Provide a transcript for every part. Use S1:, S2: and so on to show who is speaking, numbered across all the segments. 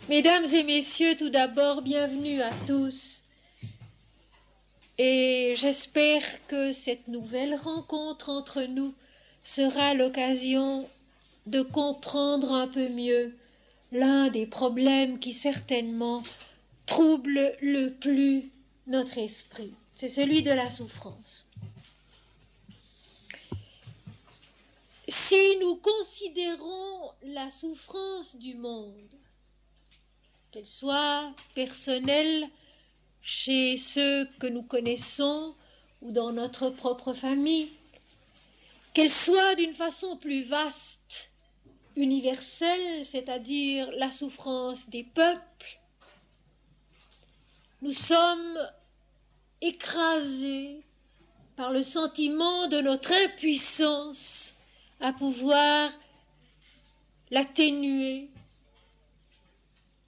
S1: Mesdames et messieurs, tout d'abord, bienvenue à tous. Et j'espère que cette nouvelle rencontre entre nous sera l'occasion de comprendre un peu mieux l'un des problèmes qui certainement trouble le plus notre esprit. C'est celui de la souffrance. Si nous considérons la souffrance du monde, qu'elle soit personnelle chez ceux que nous connaissons ou dans notre propre famille, qu'elle soit d'une façon plus vaste, universelle, c'est-à-dire la souffrance des peuples, nous sommes écrasés par le sentiment de notre impuissance à pouvoir l'atténuer,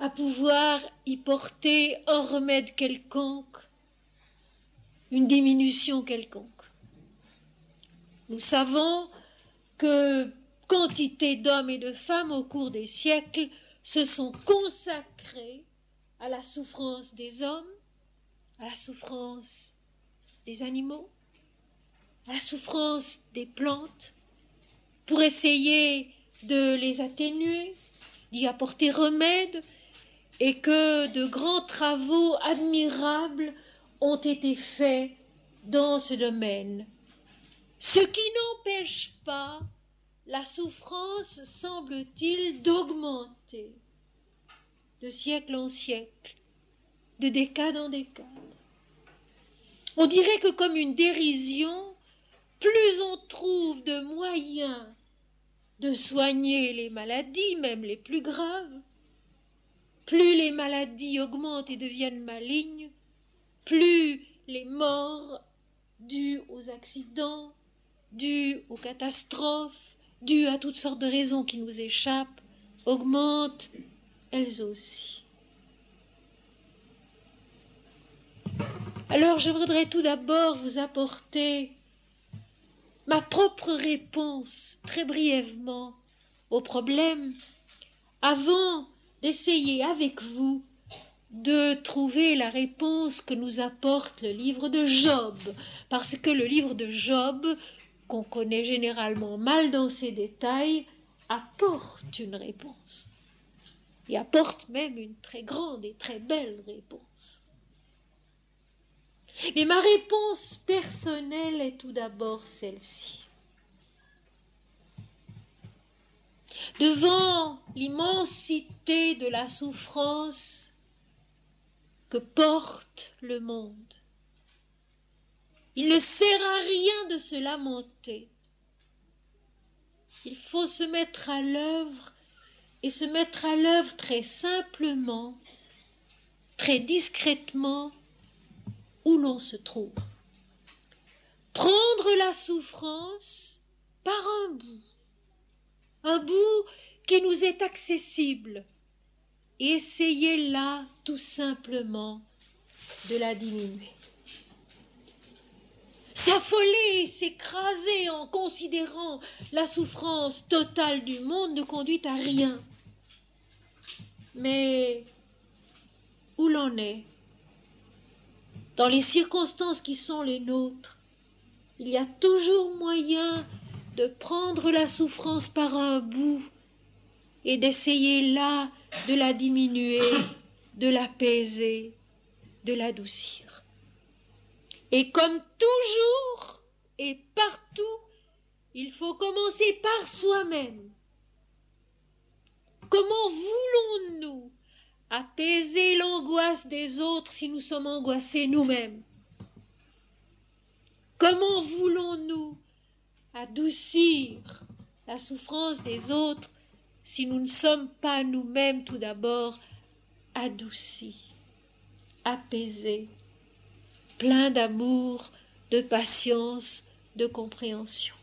S1: à pouvoir y porter un remède quelconque, une diminution quelconque. Nous savons que quantité d'hommes et de femmes au cours des siècles se sont consacrés à la souffrance des hommes, à la souffrance des animaux, à la souffrance des plantes, pour essayer de les atténuer, d'y apporter remède, et que de grands travaux admirables ont été faits dans ce domaine. Ce qui n'empêche pas la souffrance, semble-t-il, d'augmenter de siècle en siècle, de décade en décade. On dirait que comme une dérision, plus on trouve de moyens de soigner les maladies, même les plus graves, plus les maladies augmentent et deviennent malignes, plus les morts dues aux accidents, dues aux catastrophes, dues à toutes sortes de raisons qui nous échappent, augmentent elles aussi. Alors je voudrais tout d'abord vous apporter ma propre réponse, très brièvement, au problème, avant d'essayer avec vous de trouver la réponse que nous apporte le livre de Job, parce que le livre de Job, qu'on connaît généralement mal dans ses détails, apporte une réponse, et apporte même une très grande et très belle réponse. Mais ma réponse personnelle est tout d'abord celle-ci. Devant l'immensité de la souffrance que porte le monde, il ne sert à rien de se lamenter. Il faut se mettre à l'œuvre, et se mettre à l'œuvre très simplement, très discrètement, où l'on se trouve. Prendre la souffrance par un bout qui nous est accessible, et essayer là, tout simplement, de la diminuer. S'affoler, s'écraser en considérant la souffrance totale du monde ne conduit à rien. Mais où l'on est, dans les circonstances qui sont les nôtres, il y a toujours moyen de prendre la souffrance par un bout et d'essayer là de la diminuer, de l'apaiser, de l'adoucir. Et comme toujours et partout, il faut commencer par soi-même. Comment voulons-nous apaiser l'angoisse des autres si nous sommes angoissés nous-mêmes? Comment voulons-nous adoucir la souffrance des autres si nous ne sommes pas nous-mêmes tout d'abord adoucis, apaisés, pleins d'amour, de patience, de compréhension?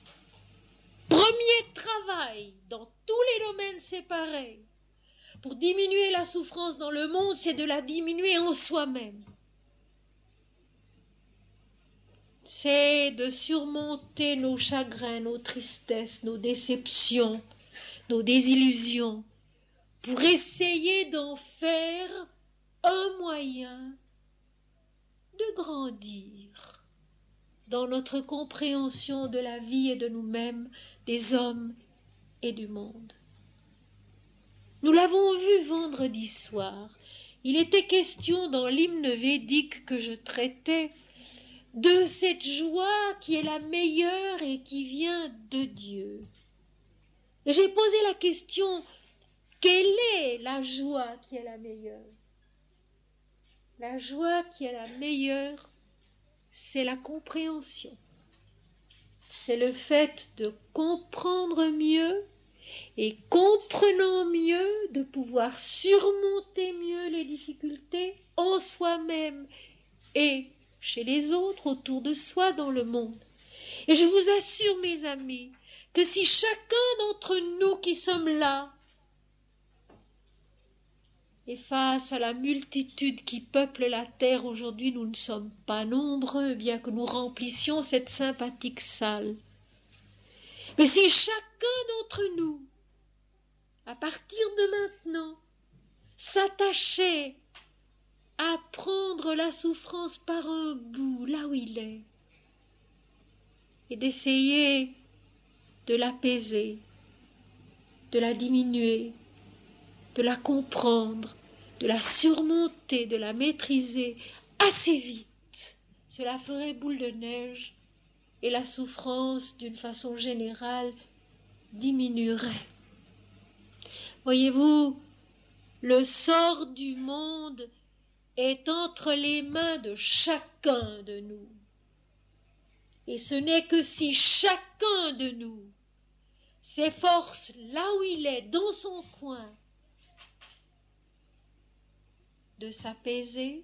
S1: Premier travail dans tous les domaines séparés pour diminuer la souffrance dans le monde, c'est de la diminuer en soi-même. C'est de surmonter nos chagrins, nos tristesses, nos déceptions, nos désillusions, pour essayer d'en faire un moyen de grandir dans notre compréhension de la vie et de nous-mêmes, des hommes et du monde. Nous l'avons vu vendredi soir. Il était question dans l'hymne védique que je traitais de cette joie qui est la meilleure et qui vient de Dieu. Et j'ai posé la question, quelle est la joie qui est la meilleure? La joie qui est la meilleure, c'est la compréhension. C'est le fait de comprendre mieux et comprenant mieux, de pouvoir surmonter mieux les difficultés en soi-même et chez les autres, autour de soi, dans le monde. Et je vous assure, mes amis, que si chacun d'entre nous qui sommes là, et face à la multitude qui peuple la terre aujourd'hui, nous ne sommes pas nombreux, bien que nous remplissions cette sympathique salle. Mais si chacun d'entre nous, à partir de maintenant, s'attachait à prendre la souffrance par un bout, là où il est, et d'essayer de l'apaiser, de la diminuer, de la comprendre, de la surmonter, de la maîtriser assez vite. Cela ferait boule de neige et la souffrance, d'une façon générale, diminuerait. Voyez-vous, le sort du monde est entre les mains de chacun de nous. Et ce n'est que si chacun de nous s'efforce là où il est, dans son coin, de s'apaiser,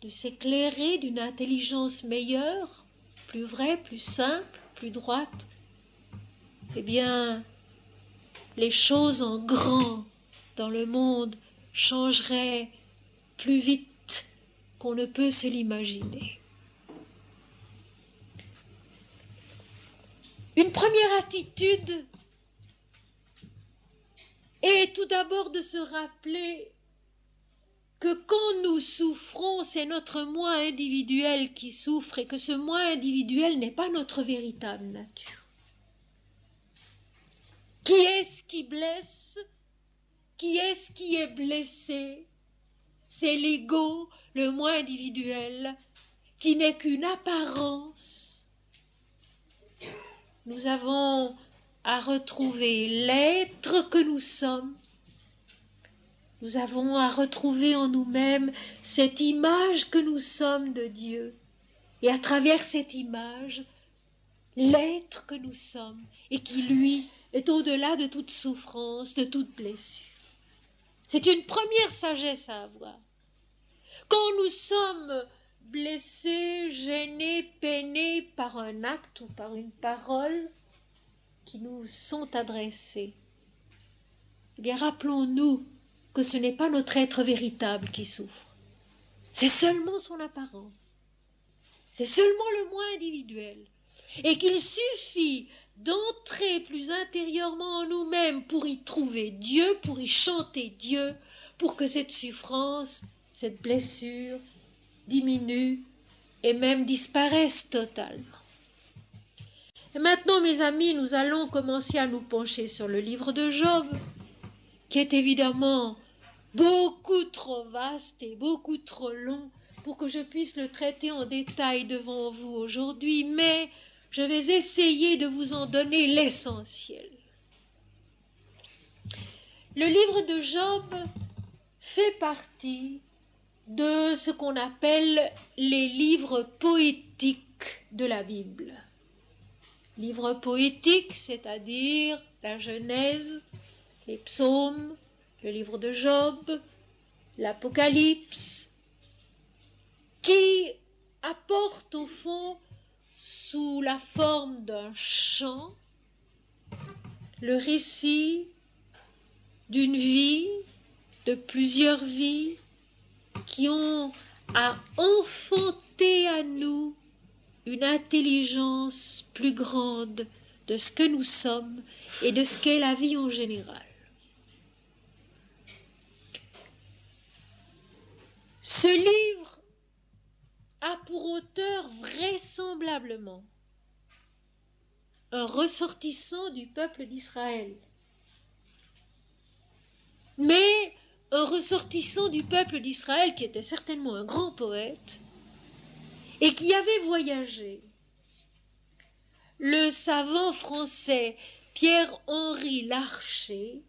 S1: de s'éclairer d'une intelligence meilleure, plus vraie, plus simple, plus droite, eh bien, les choses en grand dans le monde changeraient plus vite qu'on ne peut se l'imaginer. Une première attitude est tout d'abord de se rappeler que quand nous souffrons, c'est notre moi individuel qui souffre et que ce moi individuel n'est pas notre véritable nature. Qui est-ce qui blesse? Qui est-ce qui est blessé? C'est l'ego, le moi individuel, qui n'est qu'une apparence. Nous avons à retrouver l'être que nous sommes. Nous avons à retrouver en nous-mêmes cette image que nous sommes de Dieu. Et à travers cette image, l'être que nous sommes et qui, lui, est au-delà de toute souffrance, de toute blessure. C'est une première sagesse à avoir. Quand nous sommes blessés, gênés, peinés par un acte ou par une parole qui nous sont adressées, eh bien rappelons-nous que ce n'est pas notre être véritable qui souffre. C'est seulement son apparence. C'est seulement le moi individuel. Et qu'il suffit d'entrer plus intérieurement en nous-mêmes pour y trouver Dieu, pour y chanter Dieu, pour que cette souffrance, cette blessure diminue et même disparaisse totalement. Et maintenant, mes amis, nous allons commencer à nous pencher sur le livre de Job, qui est évidemment beaucoup trop vaste et beaucoup trop long pour que je puisse le traiter en détail devant vous aujourd'hui, mais je vais essayer de vous en donner l'essentiel. Le livre de Job fait partie de ce qu'on appelle les livres poétiques de la Bible. Livres poétiques, c'est-à-dire la Genèse, les psaumes, le livre de Job, l'Apocalypse, qui apportent au fond, sous la forme d'un chant, le récit d'une vie, de plusieurs vies, qui ont à enfanter à nous une intelligence plus grande de ce que nous sommes et de ce qu'est la vie en général. Ce livre a pour auteur vraisemblablement un ressortissant du peuple d'Israël, mais un ressortissant du peuple d'Israël qui était certainement un grand poète et qui avait voyagé. Le savant français Pierre-Henri Larcher,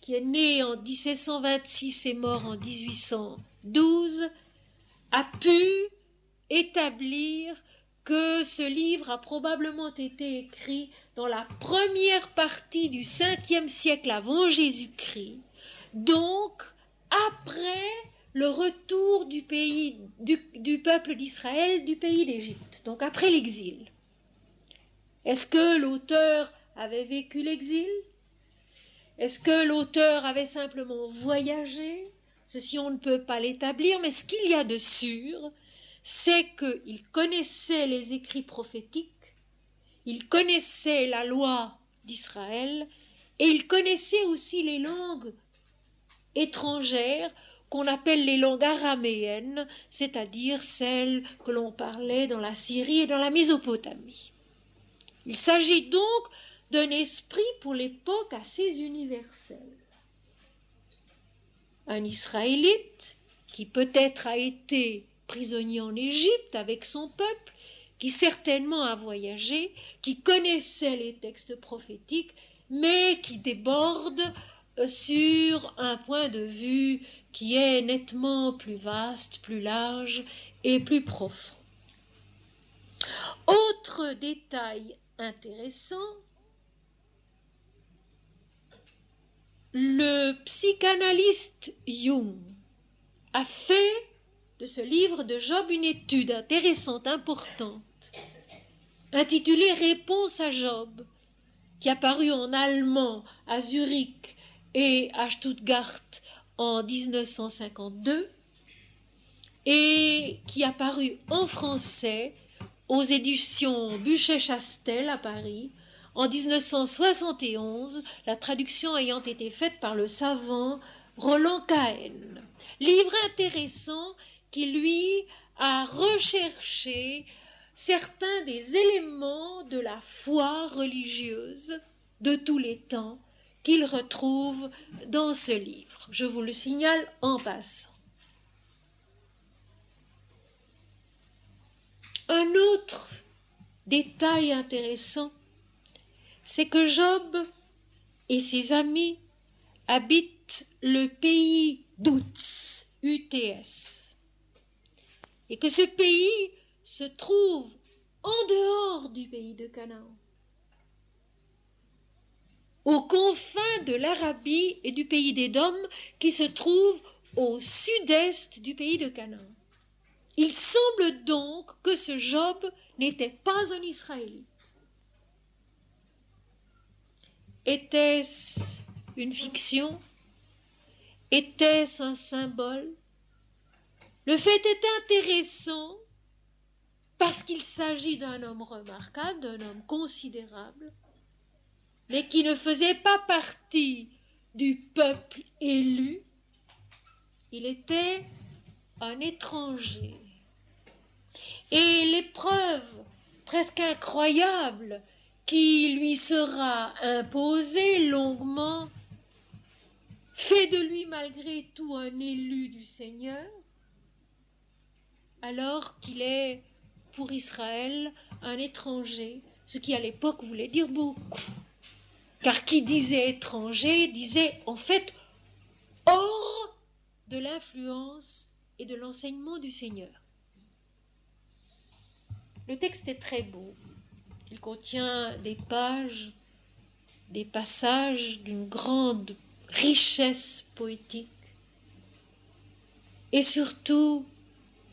S1: qui est né en 1726 et mort en 1812, a pu établir que ce livre a probablement été écrit dans la première partie du 5e siècle avant Jésus-Christ, donc après le retour du peuple d'Israël du pays d'Égypte, donc après l'exil. Est-ce que l'auteur avait vécu l'exil? Est-ce que l'auteur avait simplement voyagé? Ceci, on ne peut pas l'établir, mais ce qu'il y a de sûr, c'est qu'il connaissait les écrits prophétiques, il connaissait la loi d'Israël, et il connaissait aussi les langues étrangères qu'on appelle les langues araméennes, c'est-à-dire celles que l'on parlait dans la Syrie et dans la Mésopotamie. Il s'agit donc d'un esprit pour l'époque assez universel. Un Israélite qui peut-être a été prisonnier en Égypte avec son peuple, qui certainement a voyagé, qui connaissait les textes prophétiques, mais qui déborde sur un point de vue qui est nettement plus vaste, plus large et plus profond. Autre détail intéressant, le psychanalyste Jung a fait de ce livre de Job une étude intéressante, importante, intitulée Réponse à Job, qui a paru en allemand à Zurich et à Stuttgart en 1952 et qui a paru en français aux éditions Buchet-Chastel à Paris en 1971, la traduction ayant été faite par le savant Roland Cahen. Livre intéressant qui, lui, a recherché certains des éléments de la foi religieuse de tous les temps qu'il retrouve dans ce livre. Je vous le signale en passant. Un autre détail intéressant, c'est que Job et ses amis habitent le pays d'Uts, UTS, et que ce pays se trouve en dehors du pays de Canaan, aux confins de l'Arabie et du pays d'Édom, qui se trouve au sud-est du pays de Canaan. Il semble donc que ce Job n'était pas un Israélite. Était-ce une fiction? Était-ce un symbole? Le fait est intéressant parce qu'il s'agit d'un homme remarquable, d'un homme considérable, mais qui ne faisait pas partie du peuple élu. Il était un étranger. Et l'épreuve presque incroyable qui lui sera imposée longuement fait de lui malgré tout un élu du Seigneur, alors qu'il est pour Israël un étranger, ce qui à l'époque voulait dire beaucoup. Car qui disait étranger disait en fait hors de l'influence et de l'enseignement du Seigneur. Le texte est très beau. Il contient des pages, des passages d'une grande richesse poétique. Et surtout,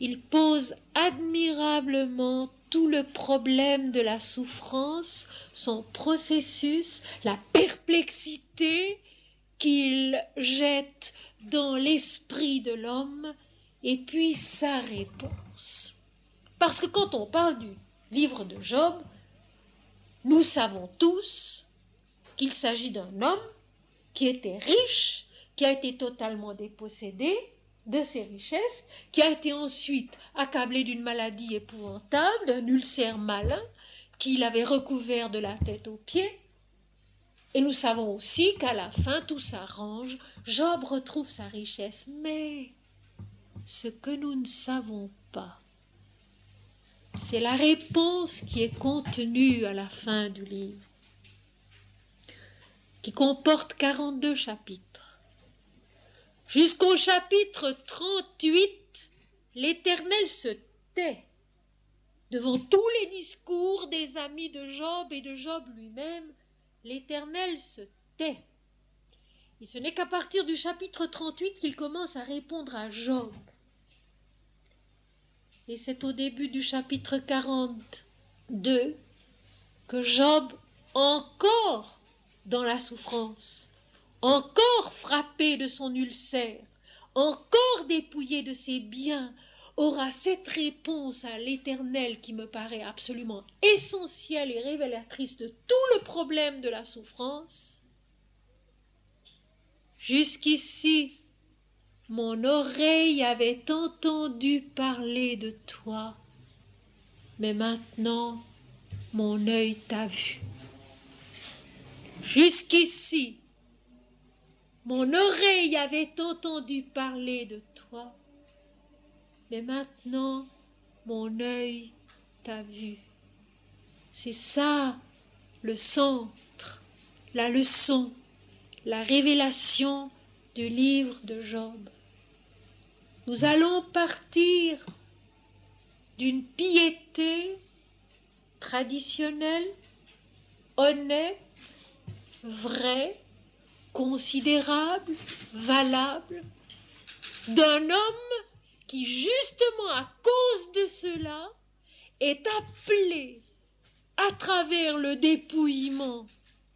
S1: il pose admirablement tout le problème de la souffrance, son processus, la perplexité qu'il jette dans l'esprit de l'homme, et puis sa réponse. Parce que quand on parle du livre de Job, nous savons tous qu'il s'agit d'un homme qui était riche, qui a été totalement dépossédé, de ses richesses, qui a été ensuite accablé d'une maladie épouvantable, d'un ulcère malin, qui l'avait recouvert de la tête aux pieds. Et nous savons aussi qu'à la fin, tout s'arrange, Job retrouve sa richesse. Mais ce que nous ne savons pas, c'est la réponse qui est contenue à la fin du livre, qui comporte 42 chapitres. Jusqu'au chapitre 38, l'Éternel se tait devant tous les discours des amis de Job et de Job lui-même. L'Éternel se tait. Et ce n'est qu'à partir du chapitre 38 qu'il commence à répondre à Job. Et c'est au début du chapitre 42 que Job, encore dans la souffrance, encore frappé de son ulcère, encore dépouillé de ses biens, aura cette réponse à l'Éternel qui me paraît absolument essentielle et révélatrice de tout le problème de la souffrance. Jusqu'ici, mon oreille avait entendu parler de toi, mais maintenant, mon œil t'a vu. Jusqu'ici, mon oreille avait entendu parler de toi, mais maintenant, mon œil t'a vu. C'est ça le centre, la leçon, la révélation du livre de Job. Nous allons partir d'une piété traditionnelle, honnête, vraie, considérable, valable, d'un homme qui, justement à cause de cela, est appelé, à travers le dépouillement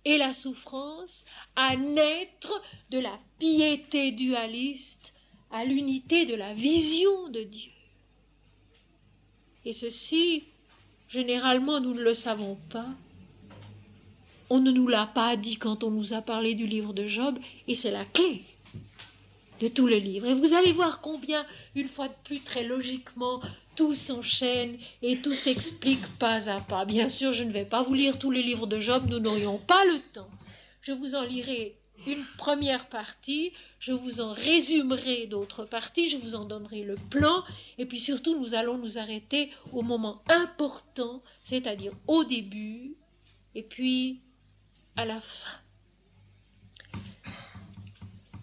S1: et la souffrance, à naître de la piété dualiste à l'unité de la vision de Dieu. Et ceci, généralement, nous ne le savons pas. On ne nous l'a pas dit quand on nous a parlé du livre de Job, et c'est la clé de tout le livre. Et vous allez voir combien, une fois de plus, très logiquement, tout s'enchaîne et tout s'explique pas à pas. Bien sûr, je ne vais pas vous lire tous les livres de Job, nous n'aurions pas le temps. Je vous en lirai une première partie, je vous en résumerai d'autres parties, je vous en donnerai le plan, et puis surtout, nous allons nous arrêter au moment important, c'est-à-dire au début, et puis à la fin.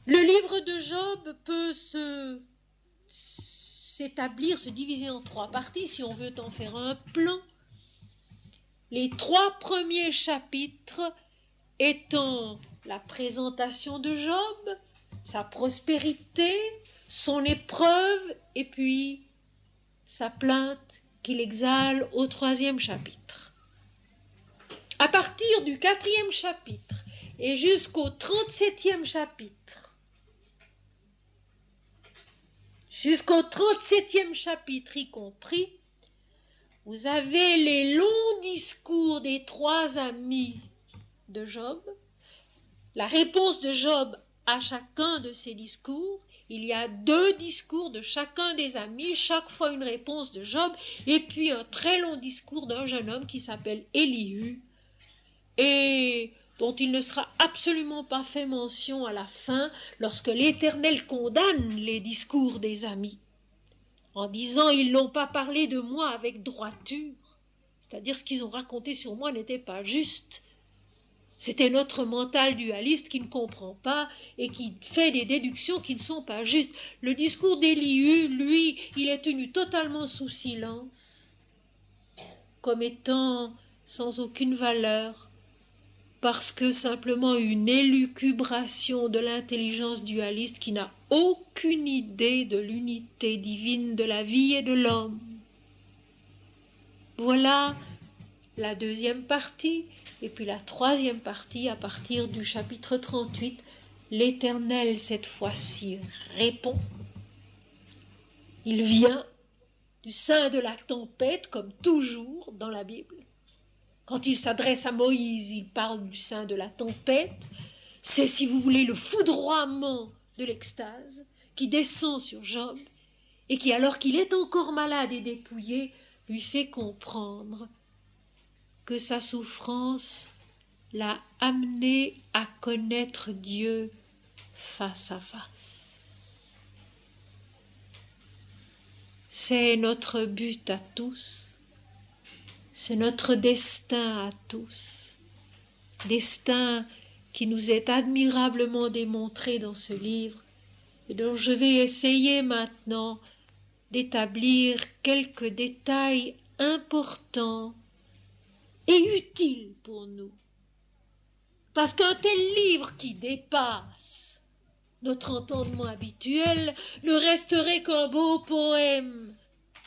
S1: Le livre de Job peut s'établir, se diviser en 3 parties, si on veut en faire un plan. Les 3 premiers chapitres étant la présentation de Job, sa prospérité, son épreuve, et puis sa plainte qu'il exhale au 3e chapitre. À partir du 4e chapitre et jusqu'au 37e chapitre, y compris, vous avez les longs discours des 3 amis de Job, la réponse de Job à chacun de ces discours. Il y a 2 discours de chacun des amis, chaque fois une réponse de Job, et puis un très long discours d'un jeune homme qui s'appelle Élihu, et dont il ne sera absolument pas fait mention à la fin, lorsque l'Éternel condamne les discours des amis, en disant « Ils n'ont pas parlé de moi avec droiture », c'est-à-dire ce qu'ils ont raconté sur moi n'était pas juste. C'était notre mental dualiste qui ne comprend pas et qui fait des déductions qui ne sont pas justes. Le discours d'Élihu, lui, il est tenu totalement sous silence, comme étant sans aucune valeur, parce que simplement une élucubration de l'intelligence dualiste qui n'a aucune idée de l'unité divine de la vie et de l'homme. Voilà la 2e partie. Et puis la 3e partie, à partir du chapitre 38, l'Éternel, cette fois-ci, répond. Il vient du sein de la tempête, comme toujours dans la Bible. Quand il s'adresse à Moïse, il parle du sein de la tempête. C'est, si vous voulez, le foudroiement de l'extase qui descend sur Job et qui, alors qu'il est encore malade et dépouillé, lui fait comprendre que sa souffrance l'a amené à connaître Dieu face à face. C'est notre but à tous, c'est notre destin à tous, destin qui nous est admirablement démontré dans ce livre et dont je vais essayer maintenant d'établir quelques détails importants et utiles pour nous. Parce qu'un tel livre qui dépasse notre entendement habituel ne resterait qu'un beau poème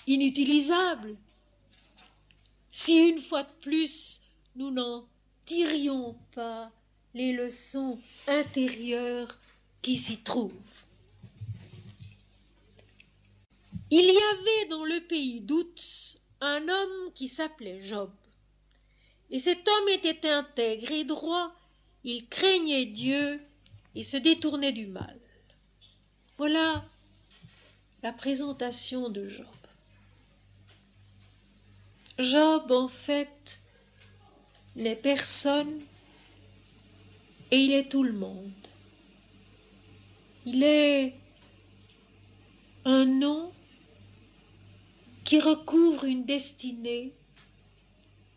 S1: inutilisable si une fois de plus nous n'en tirions pas les leçons intérieures qui s'y trouvent. Il y avait dans le pays d'Ouz un homme qui s'appelait Job. Et cet homme était intègre et droit, il craignait Dieu et se détournait du mal. Voilà la présentation de Job. Job, en fait, n'est personne et il est tout le monde. Il est un nom qui recouvre une destinée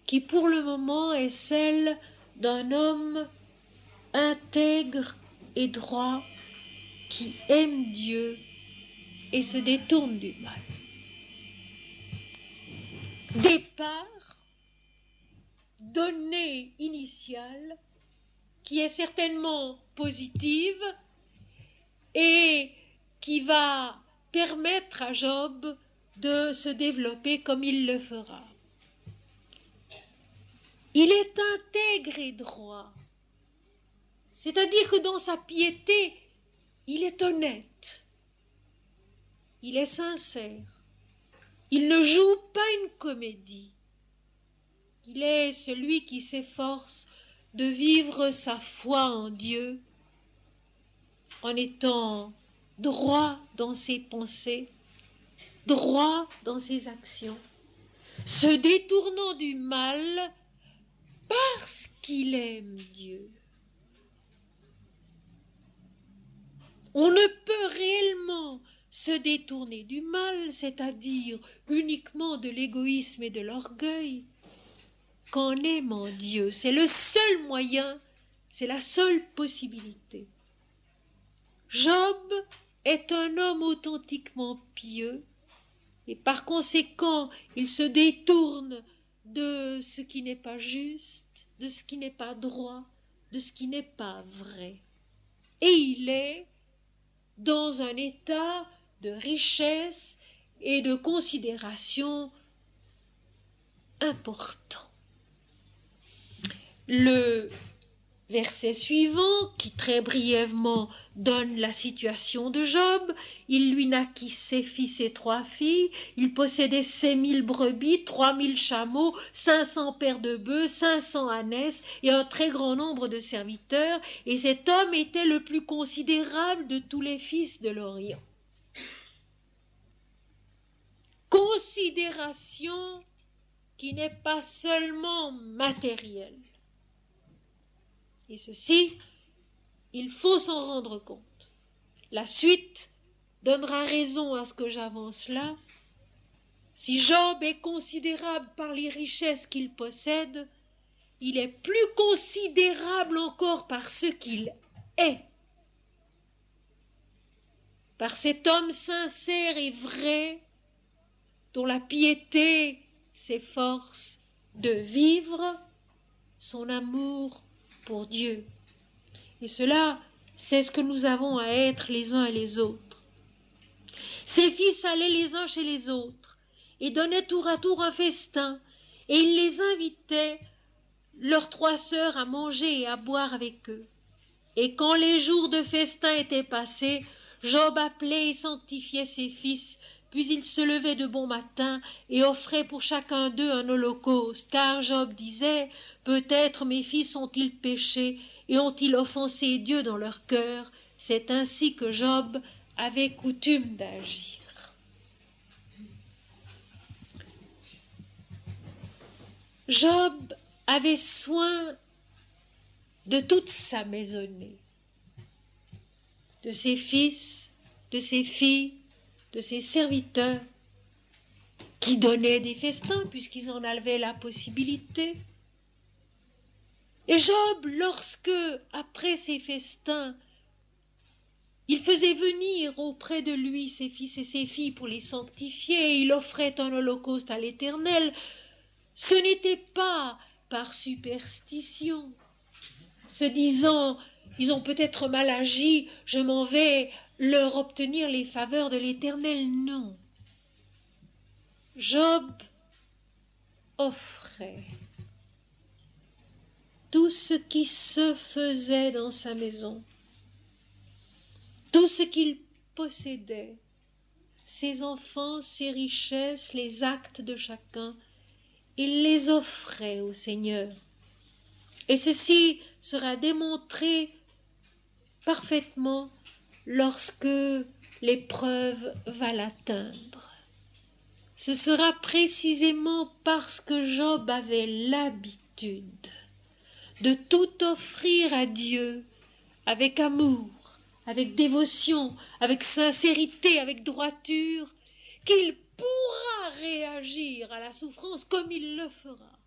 S1: qui pour le moment est celle d'un homme intègre et droit qui aime Dieu et se détourne du mal. Départ, donnée initiale, qui est certainement positive et qui va permettre à Job de se développer comme il le fera. Il est intègre et droit, c'est-à-dire que dans sa piété, il est honnête, il est sincère, il ne joue pas une comédie, il est celui qui s'efforce de vivre sa foi en Dieu en étant droit dans ses pensées, droit dans ses actions, se détournant du mal parce qu'il aime Dieu. On ne peut réellement se détourner du mal, c'est-à-dire uniquement de l'égoïsme et de l'orgueil, qu'en aimant Dieu. C'est le seul moyen, c'est la seule possibilité. Job est un homme authentiquement pieux et par conséquent, il se détourne de ce qui n'est pas juste, de ce qui n'est pas droit, de ce qui n'est pas vrai. Et il est dans un état de richesse et de considération important. Le verset suivant, qui très brièvement donne la situation de Job, il lui naquit 6 fils et 3 filles, il possédait 5000 brebis, 3000 chameaux, 500 paires de bœufs, 500 ânesses et un très grand nombre de serviteurs, et cet homme était le plus considérable de tous les fils de l'Orient. Considération qui n'est pas seulement matérielle. Et ceci, il faut s'en rendre compte. La suite donnera raison à ce que j'avance là. Si Job est considérable par les richesses qu'il possède, il est plus considérable encore par ce qu'il est. Par cet homme sincère et vrai, dont la piété s'efforce de vivre son amour pour Dieu. Et cela, c'est ce que nous avons à être les uns et les autres. Ses fils allaient les uns chez les autres et donnaient tour à tour un festin, et il les invitait, leurs 3 sœurs, à manger et à boire avec eux. Et quand les jours de festin étaient passés, Job appelait et sanctifiait ses fils, puis il se levait de bon matin et offrait pour chacun d'eux un holocauste, car Job disait « Peut-être mes fils ont-ils péché et ont-ils offensé Dieu dans leur cœur ?» C'est ainsi que Job avait coutume d'agir. Job avait soin de toute sa maisonnée, de ses fils, de ses filles, de ses serviteurs, qui donnaient des festins puisqu'ils en avaient la possibilité. Et Job, lorsque, après ces festins, il faisait venir auprès de lui ses fils et ses filles pour les sanctifier, et il offrait un holocauste à l'Éternel, ce n'était pas par superstition, se disant « ils ont peut-être mal agi, je m'en vais leur obtenir les faveurs de l'Éternel ». Non. Job offrait tout ce qui se faisait dans sa maison, tout ce qu'il possédait, ses enfants, ses richesses, les actes de chacun, il les offrait au Seigneur. Et ceci sera démontré parfaitement lorsque l'épreuve va l'atteindre. Ce sera précisément parce que Job avait l'habitude de tout offrir à Dieu avec amour, avec dévotion, avec sincérité, avec droiture, qu'il pourra réagir à la souffrance comme il le fera.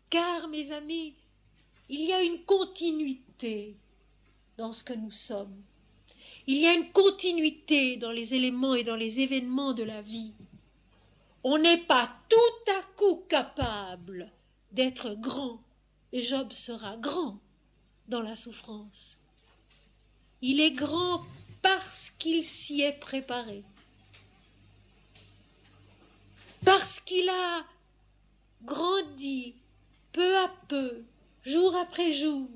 S1: Car, mes amis, il y a une continuité dans ce que nous sommes. Il y a une continuité dans les éléments et dans les événements de la vie. On n'est pas tout à coup capable d'être grand, et Job sera grand dans la souffrance. Il est grand parce qu'il s'y est préparé, parce qu'il a grandi peu à peu, jour après jour,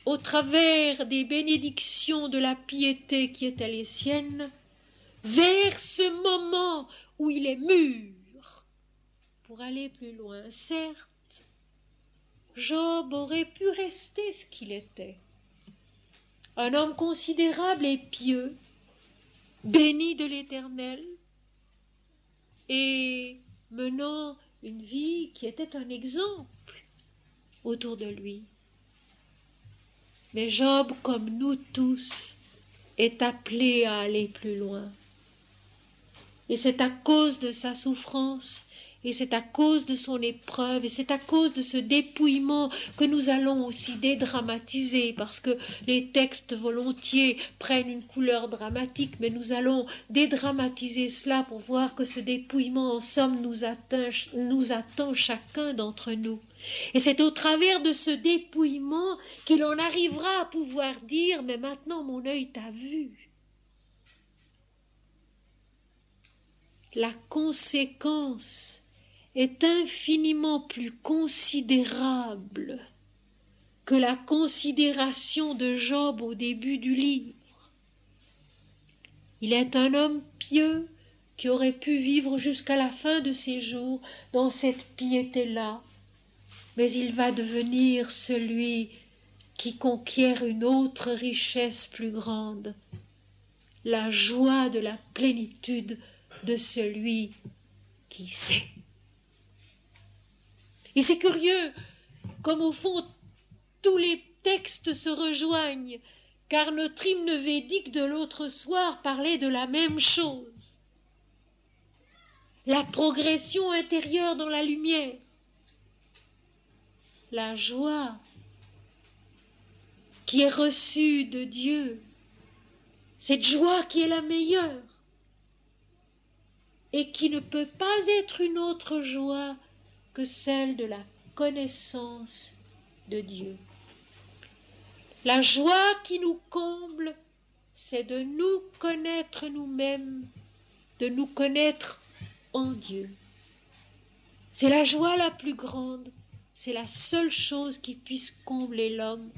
S1: au travers des bénédictions de la piété qui étaient les siennes, vers ce moment où il est mûr pour aller plus loin. Certes, Job aurait pu rester ce qu'il était, un homme considérable et pieux, béni de l'Éternel, et menant une vie qui était un exemple autour de lui. Mais Job, comme nous tous, est appelé à aller plus loin. Et c'est à cause de sa souffrance, et c'est à cause de son épreuve, et c'est à cause de ce dépouillement que nous allons aussi dédramatiser, parce que les textes volontiers prennent une couleur dramatique, mais nous allons dédramatiser cela pour voir que ce dépouillement, en somme, nous attend chacun d'entre nous. Et c'est au travers de ce dépouillement qu'il en arrivera à pouvoir dire « Mais maintenant mon œil t'a vu ». La conséquence est infiniment plus considérable que la considération de Job au début du livre. Il est un homme pieux qui aurait pu vivre jusqu'à la fin de ses jours dans cette piété-là, mais il va devenir celui qui conquiert une autre richesse plus grande, la joie de la plénitude de celui qui sait. Et c'est curieux, comme au fond tous les textes se rejoignent, car notre hymne védique de l'autre soir parlait de la même chose. La progression intérieure dans la lumière, la joie qui est reçue de Dieu, cette joie qui est la meilleure, et qui ne peut pas être une autre joie que celle de la connaissance de Dieu. La joie qui nous comble, c'est de nous connaître nous-mêmes, de nous connaître en Dieu. C'est la joie la plus grande, c'est la seule chose qui puisse combler l'homme,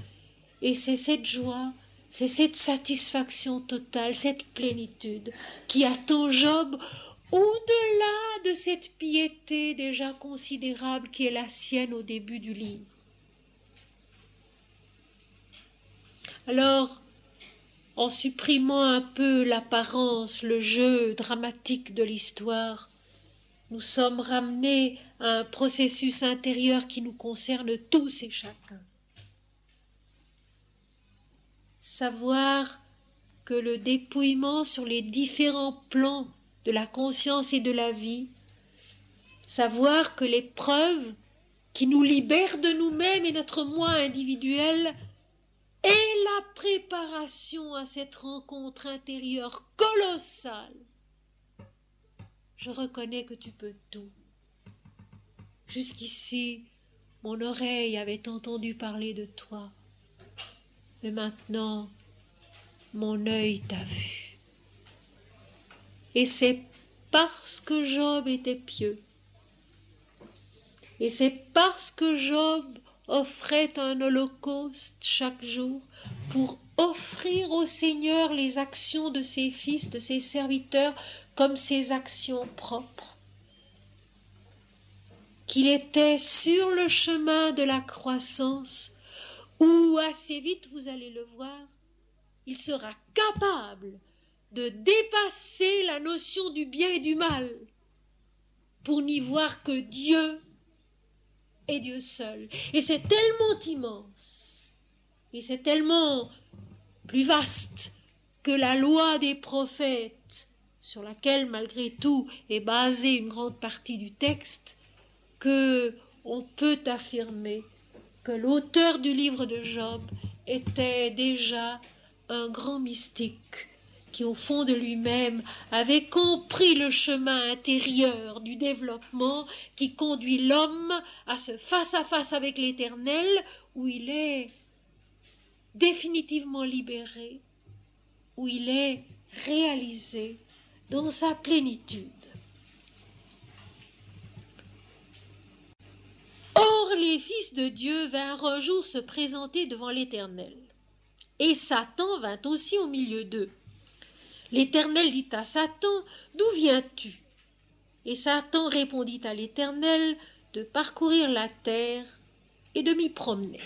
S1: et c'est cette joie, c'est cette satisfaction totale, cette plénitude qui attend Job au-delà de cette piété déjà considérable qui est la sienne au début du livre. Alors, en supprimant un peu l'apparence, le jeu dramatique de l'histoire, nous sommes ramenés à un processus intérieur qui nous concerne tous et chacun. Savoir que le dépouillement sur les différents plans de la conscience et de la vie, savoir que l'épreuve qui nous libère de nous-mêmes et notre moi individuel est la préparation à cette rencontre intérieure colossale. Je reconnais que tu peux tout. Jusqu'ici, mon oreille avait entendu parler de toi, mais maintenant, mon œil t'a vu. Et c'est parce que Job était pieux, et c'est parce que Job offrait un holocauste chaque jour pour offrir au Seigneur les actions de ses fils, de ses serviteurs, comme ses actions propres, qu'il était sur le chemin de la croissance, où assez vite, vous allez le voir, il sera capable de dépasser la notion du bien et du mal pour n'y voir que Dieu et Dieu seul. Et c'est tellement immense, et c'est tellement plus vaste que la loi des prophètes, sur laquelle malgré tout est basée une grande partie du texte, que on peut affirmer que l'auteur du livre de Job était déjà un grand mystique qui, au fond de lui-même, avait compris le chemin intérieur du développement qui conduit l'homme à ce face-à-face avec l'Éternel, où il est définitivement libéré, où il est réalisé dans sa plénitude. Or, les fils de Dieu vinrent un jour se présenter devant l'Éternel, et Satan vint aussi au milieu d'eux. L'Éternel dit à Satan, « D'où viens-tu » Et Satan répondit à l'Éternel de parcourir la terre et de m'y promener.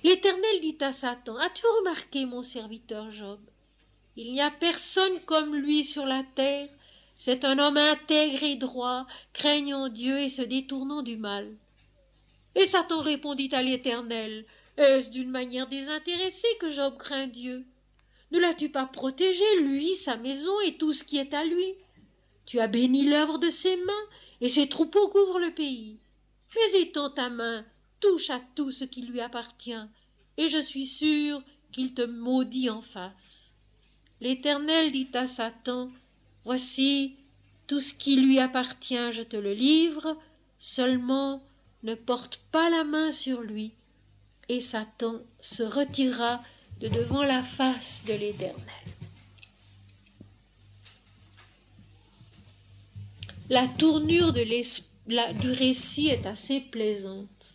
S1: L'Éternel dit à Satan, « As-tu remarqué mon serviteur Job ? Il n'y a personne comme lui sur la terre. C'est un homme intègre et droit, craignant Dieu et se détournant du mal. » Et Satan répondit à l'Éternel, « Est-ce d'une manière désintéressée que Job craint Dieu ? Ne l'as-tu pas protégé, lui, sa maison et tout ce qui est à lui ? Tu as béni l'œuvre de ses mains, et ses troupeaux couvrent le pays. Mais étends ta main, touche à tout ce qui lui appartient, et je suis sûr qu'il te maudit en face. » L'Éternel dit à Satan, « Voici, tout ce qui lui appartient, je te le livre, seulement ne porte pas la main sur lui. » Et Satan se retira de devant la face de l'Éternel. La tournure du récit est assez plaisante.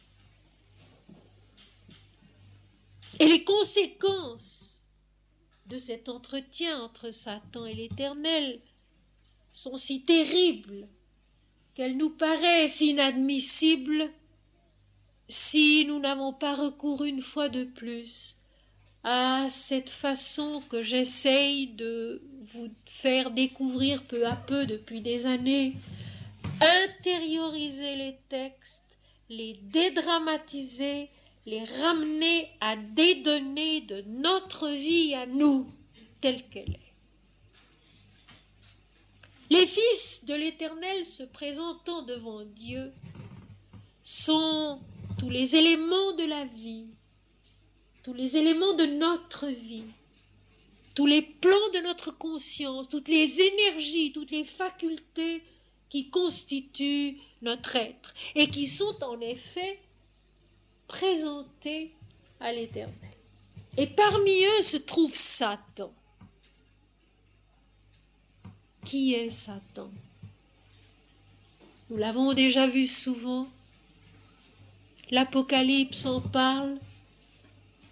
S1: Et les conséquences de cet entretien entre Satan et l'Éternel sont si terribles qu'elles nous paraissent inadmissibles si nous n'avons pas recours une fois de plus à cette façon que j'essaye de vous faire découvrir peu à peu depuis des années, intérioriser les textes, les dédramatiser, les ramener à des données de notre vie à nous, telle qu'elle est. Les fils de l'Éternel se présentant devant Dieu sont tous les éléments de la vie, tous les éléments de notre vie, tous les plans de notre conscience, toutes les énergies, toutes les facultés qui constituent notre être et qui sont en effet présentés à l'Éternel. Et parmi eux se trouve Satan. Qui est Satan ? Nous l'avons déjà vu souvent. L'Apocalypse en parle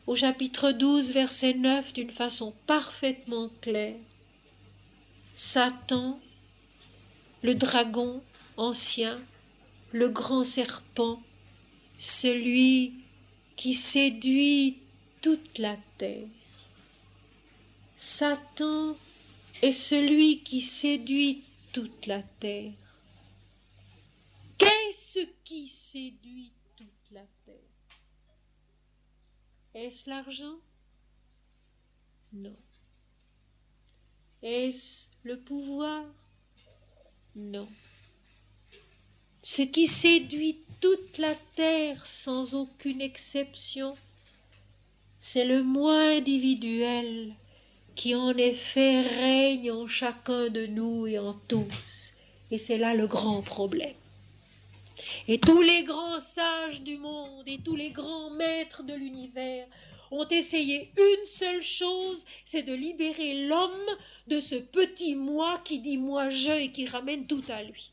S1: au chapitre 12, verset 9, d'une façon parfaitement claire. Satan, le dragon ancien, le grand serpent, celui qui séduit toute la terre. Satan est celui qui séduit toute la terre. Qu'est-ce qui séduit toute la terre? Est-ce l'argent? Non. Est-ce le pouvoir? Non. Ce qui séduit toute la terre sans aucune exception, c'est le moi individuel qui en effet règne en chacun de nous et en tous. Et c'est là le grand problème. Et tous les grands sages du monde et tous les grands maîtres de l'univers ont essayé une seule chose, c'est de libérer l'homme de ce petit moi qui dit moi je et qui ramène tout à lui.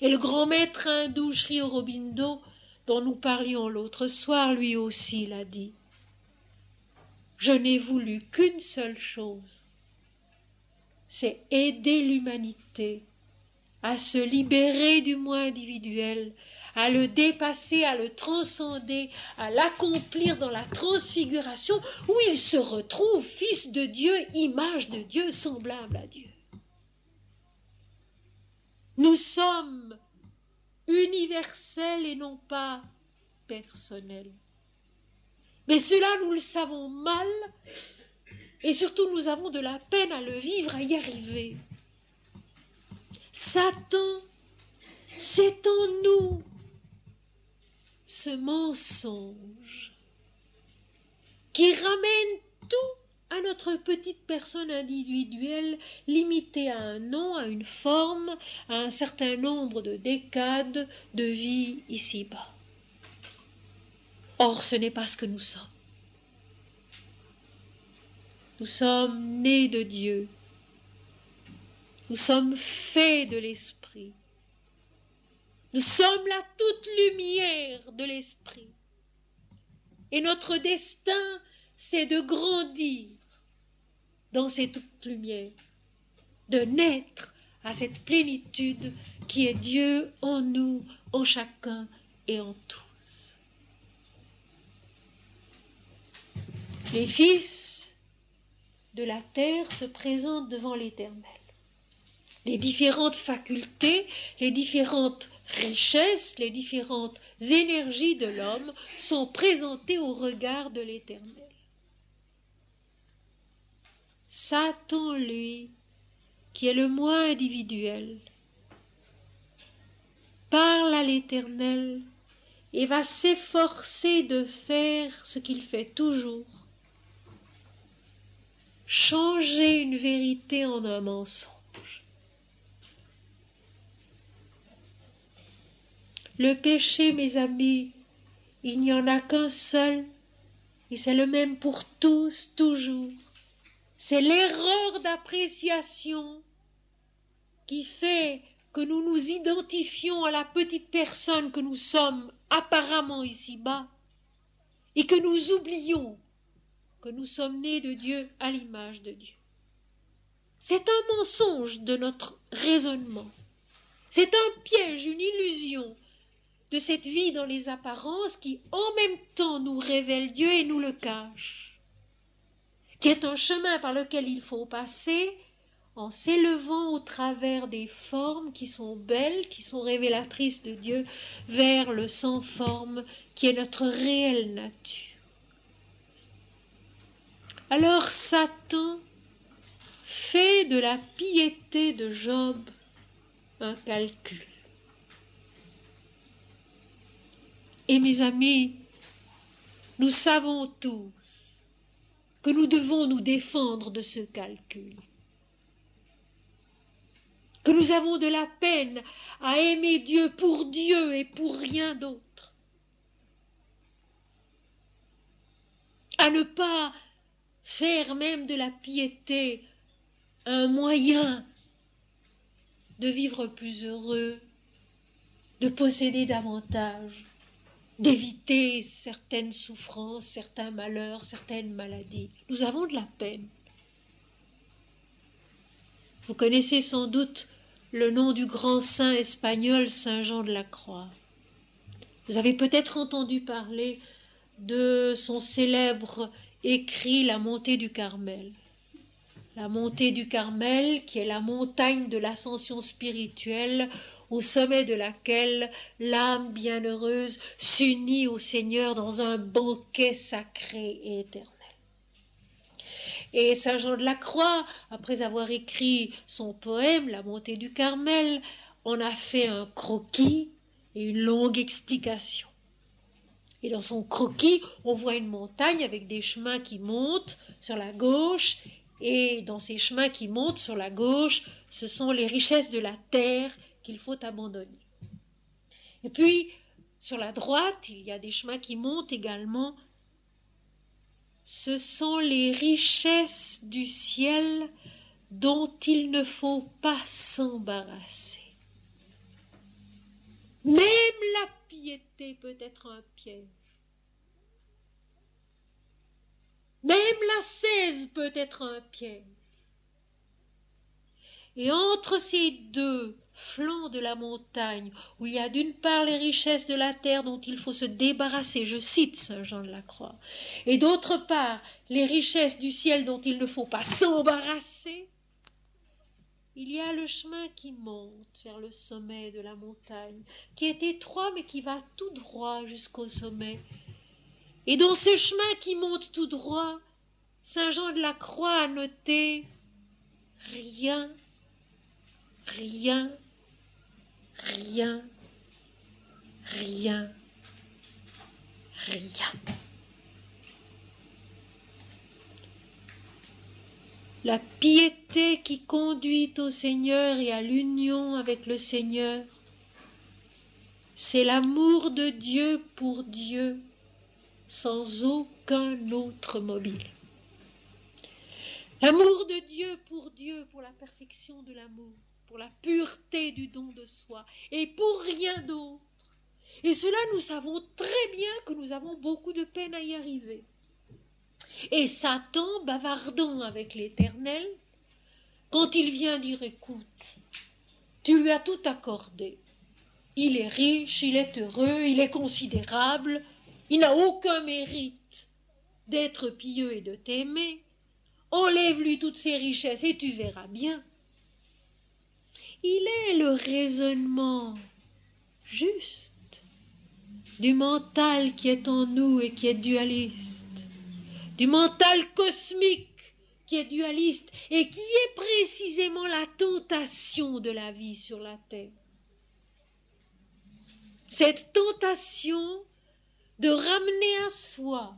S1: Et le grand maître hindou Sri Aurobindo, dont nous parlions l'autre soir, lui aussi l'a dit. Je n'ai voulu qu'une seule chose, c'est aider l'humanité à se libérer du moi individuel, à le dépasser, à le transcender, à l'accomplir dans la transfiguration où il se retrouve fils de Dieu, image de Dieu, semblable à Dieu. Nous sommes universels et non pas personnels. Mais cela, nous le savons mal et surtout nous avons de la peine à le vivre, à y arriver. Satan, c'est en nous ce mensonge qui ramène tout à notre petite personne individuelle, limitée à un nom, à une forme, à un certain nombre de décades de vie ici-bas. Or, ce n'est pas ce que nous sommes. Nous sommes nés de Dieu. Nous sommes faits de l'Esprit. Nous sommes la toute lumière de l'Esprit. Et notre destin, c'est de grandir dans cette toute lumière, de naître à cette plénitude qui est Dieu en nous, en chacun et en tous. Les fils de la terre se présentent devant l'Éternel. Les différentes facultés, les différentes richesses, les différentes énergies de l'homme sont présentées au regard de l'Éternel. Satan, lui, qui est le moi individuel, parle à l'Éternel et va s'efforcer de faire ce qu'il fait toujours, changer une vérité en un mensonge. Le péché, mes amis, il n'y en a qu'un seul, et c'est le même pour tous, toujours. C'est l'erreur d'appréciation qui fait que nous nous identifions à la petite personne que nous sommes apparemment ici-bas, et que nous oublions que nous sommes nés de Dieu à l'image de Dieu. C'est un mensonge de notre raisonnement. C'est un piège, une illusion de cette vie dans les apparences qui en même temps nous révèle Dieu et nous le cache, qui est un chemin par lequel il faut passer en s'élevant au travers des formes qui sont belles, qui sont révélatrices de Dieu, vers le sans forme qui est notre réelle nature. Alors Satan fait de la piété de Job un calcul. Et mes amis, nous savons tous que nous devons nous défendre de ce calcul, que nous avons de la peine à aimer Dieu et pour rien d'autre, à ne pas faire même de la piété un moyen de vivre plus heureux, de posséder davantage, d'éviter certaines souffrances, certains malheurs, certaines maladies. Nous avons de la peine. Vous connaissez sans doute le nom du grand saint espagnol Saint Jean de la Croix. Vous avez peut-être entendu parler de son célèbre écrit La montée du Carmel. La montée du Carmel, qui est la montagne de l'ascension spirituelle, au sommet de laquelle l'âme bienheureuse s'unit au Seigneur dans un banquet sacré et éternel. Et Saint Jean de la Croix, après avoir écrit son poème, La montée du Carmel, en a fait un croquis et une longue explication. Et dans son croquis, on voit une montagne avec des chemins qui montent sur la gauche, et dans ces chemins qui montent sur la gauche, ce sont les richesses de la terre qu'il faut abandonner. Et puis, sur la droite, il y a des chemins qui montent également. Ce sont les richesses du ciel dont il ne faut pas s'embarrasser. Même la piété peut être un piège. Même l'ascèse peut être un piège. Et entre ces deux flancs de la montagne, où il y a d'une part les richesses de la terre dont il faut se débarrasser, je cite Saint Jean de la Croix, et d'autre part les richesses du ciel dont il ne faut pas s'embarrasser, il y a le chemin qui monte vers le sommet de la montagne, qui est étroit mais qui va tout droit jusqu'au sommet. Et dans ce chemin qui monte tout droit, Saint Jean de la Croix a noté rien, rien, rien, rien, rien. La piété qui conduit au Seigneur et à l'union avec le Seigneur, c'est l'amour de Dieu pour Dieu, sans aucun autre mobile. L'amour de Dieu, pour la perfection de l'amour, pour la pureté du don de soi, et pour rien d'autre. Et cela, nous savons très bien que nous avons beaucoup de peine à y arriver. Et Satan, bavardant avec l'Éternel, quand il vient dire « Écoute, tu lui as tout accordé. Il est riche, il est heureux, il est considérable, il n'a aucun mérite d'être pieux et de t'aimer. Enlève-lui toutes ses richesses et tu verras bien. » Il est le raisonnement juste du mental qui est en nous et qui est dualiste, du mental cosmique qui est dualiste et qui est précisément la tentation de la vie sur la terre. Cette tentation de ramener à soi,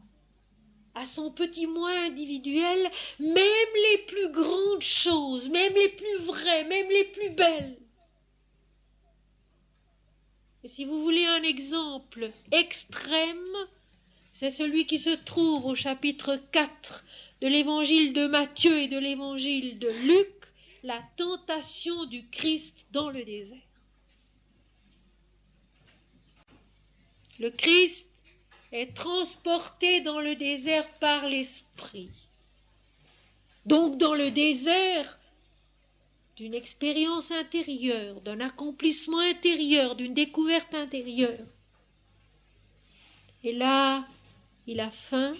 S1: à son petit moi individuel, même les plus grandes choses, même les plus vraies, même les plus belles. Et si vous voulez un exemple extrême, c'est celui qui se trouve au chapitre 4 de l'évangile de Matthieu et de l'évangile de Luc, la tentation du Christ dans le désert. Le Christ est transporté dans le désert par l'Esprit. Donc dans le désert d'une expérience intérieure, d'un accomplissement intérieur, d'une découverte intérieure. Et là, il a faim.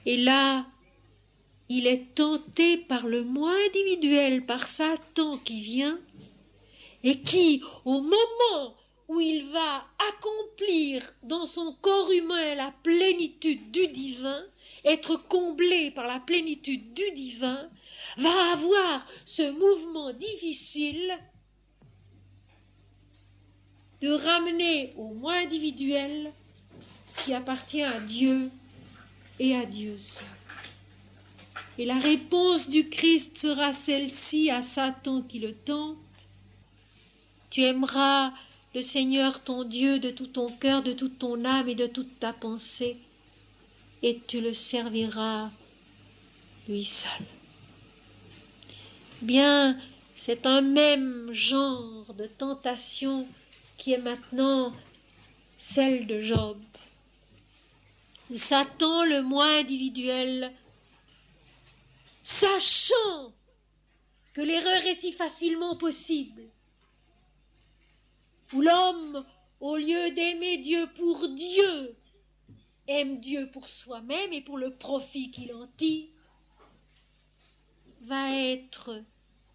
S1: Et là, il est tenté par le moi individuel, par Satan qui vient et qui, au moment où il va accomplir dans son corps humain la plénitude du divin, être comblé par la plénitude du divin, va avoir ce mouvement difficile de ramener au moi individuel ce qui appartient à Dieu et à Dieu seul. Et la réponse du Christ sera celle-ci à Satan qui le tente. Tu aimeras le Seigneur ton Dieu de tout ton cœur, de toute ton âme et de toute ta pensée, et tu le serviras lui seul. Bien, c'est un même genre de tentation qui est maintenant celle de Job, où Satan, le moi individuel, sachant que l'erreur est si facilement possible, où l'homme au lieu d'aimer Dieu pour Dieu, aime Dieu pour soi-même et pour le profit qu'il en tire, va être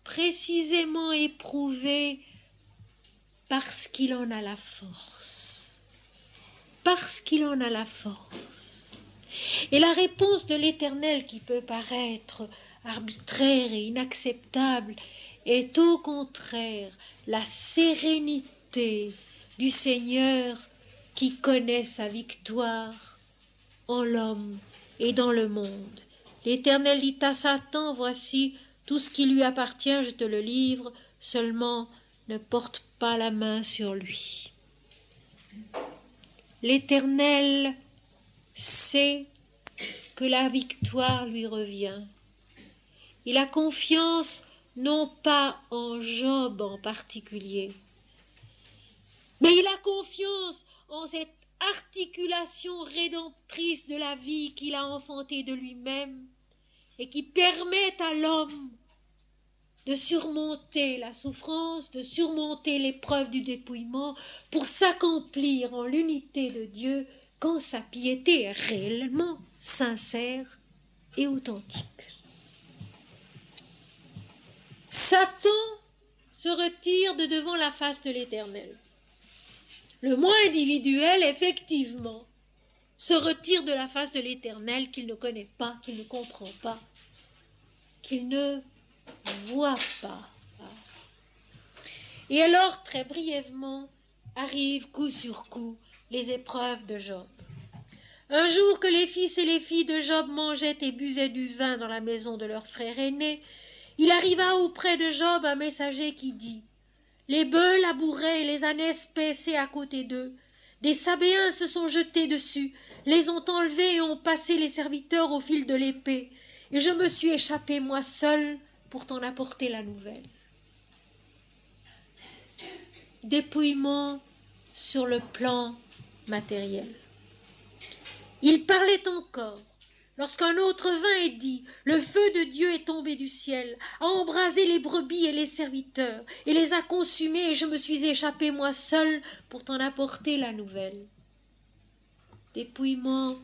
S1: précisément éprouvé parce qu'il en a la force. Parce qu'il en a la force. Et la réponse de l'Éternel, qui peut paraître arbitraire et inacceptable, est au contraire la sérénité du Seigneur qui connaît sa victoire en l'homme et dans le monde. L'Éternel dit à Satan, voici tout ce qui lui appartient, je te le livre, seulement ne porte pas la main sur lui. L'Éternel sait que la victoire lui revient. Il a confiance non pas en Job en particulier, mais il a confiance en cette articulation rédemptrice de la vie qu'il a enfantée de lui-même et qui permet à l'homme de surmonter la souffrance, de surmonter l'épreuve du dépouillement pour s'accomplir en l'unité de Dieu quand sa piété est réellement sincère et authentique. Satan se retire de devant la face de l'Éternel. Le moi individuel, effectivement, se retire de la face de l'Éternel qu'il ne connaît pas, qu'il ne comprend pas, qu'il ne voit pas. Et alors, très brièvement, arrivent coup sur coup les épreuves de Job. Un jour que les fils et les filles de Job mangeaient et buvaient du vin dans la maison de leur frère aîné, il arriva auprès de Job un messager qui dit « Les bœufs labouraient et les ânesses paissaient à côté d'eux. Des Sabéens se sont jetés dessus, les ont enlevés et ont passé les serviteurs au fil de l'épée. Et je me suis échappé moi seul pour t'en apporter la nouvelle. » Dépouillement sur le plan matériel. Il parlait encore lorsqu'un autre vint et dit « Le feu de Dieu est tombé du ciel, a embrasé les brebis et les serviteurs, et les a consumés, et je me suis échappé moi seul pour t'en apporter la nouvelle. » Dépouillement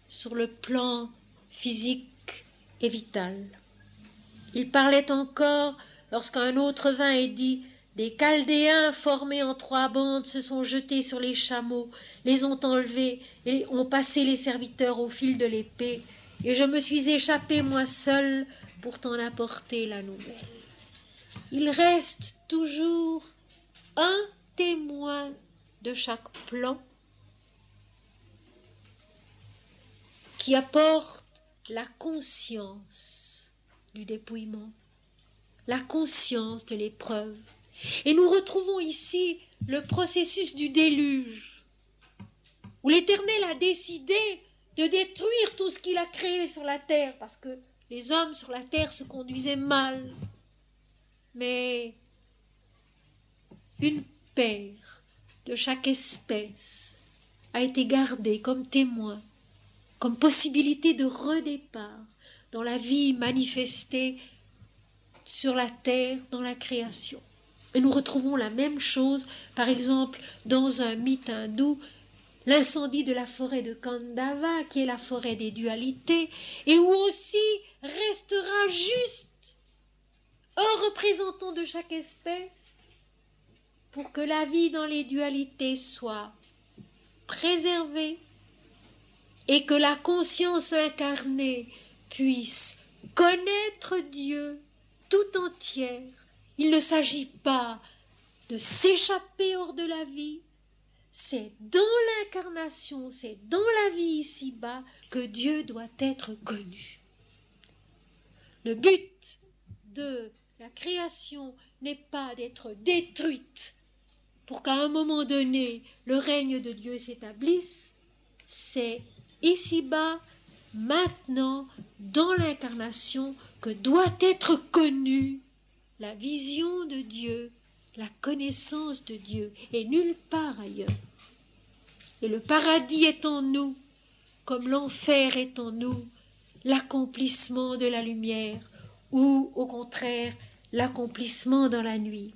S1: sur le plan physique et vital. Il parlait encore lorsqu'un autre vint et dit « Des Chaldéens formés en 3 bandes se sont jetés sur les chameaux, les ont enlevés et ont passé les serviteurs au fil de l'épée, et je me suis échappé moi seul pour t'en apporter la nouvelle. » Il reste toujours un témoin de chaque plan qui apporte la conscience du dépouillement, la conscience de l'épreuve. Et nous retrouvons ici le processus du déluge, où l'Éternel a décidé de détruire tout ce qu'il a créé sur la terre, parce que les hommes sur la terre se conduisaient mal. Mais une paire de chaque espèce a été gardée comme témoin, comme possibilité de redépart dans la vie manifestée sur la terre, dans la création. Et nous retrouvons la même chose, par exemple, dans un mythe hindou, l'incendie de la forêt de Kandava, qui est la forêt des dualités, et où aussi restera juste un représentant de chaque espèce pour que la vie dans les dualités soit préservée et que la conscience incarnée puisse connaître Dieu tout entière. Il ne s'agit pas de s'échapper hors de la vie, c'est dans l'incarnation, c'est dans la vie ici-bas que Dieu doit être connu. Le but de la création n'est pas d'être détruite pour qu'à un moment donné le règne de Dieu s'établisse, c'est ici-bas, maintenant, dans l'incarnation, que doit être connue la vision de Dieu, la connaissance de Dieu, et nulle part ailleurs. Et le paradis est en nous, comme l'enfer est en nous, l'accomplissement de la lumière, ou, au contraire, l'accomplissement dans la nuit.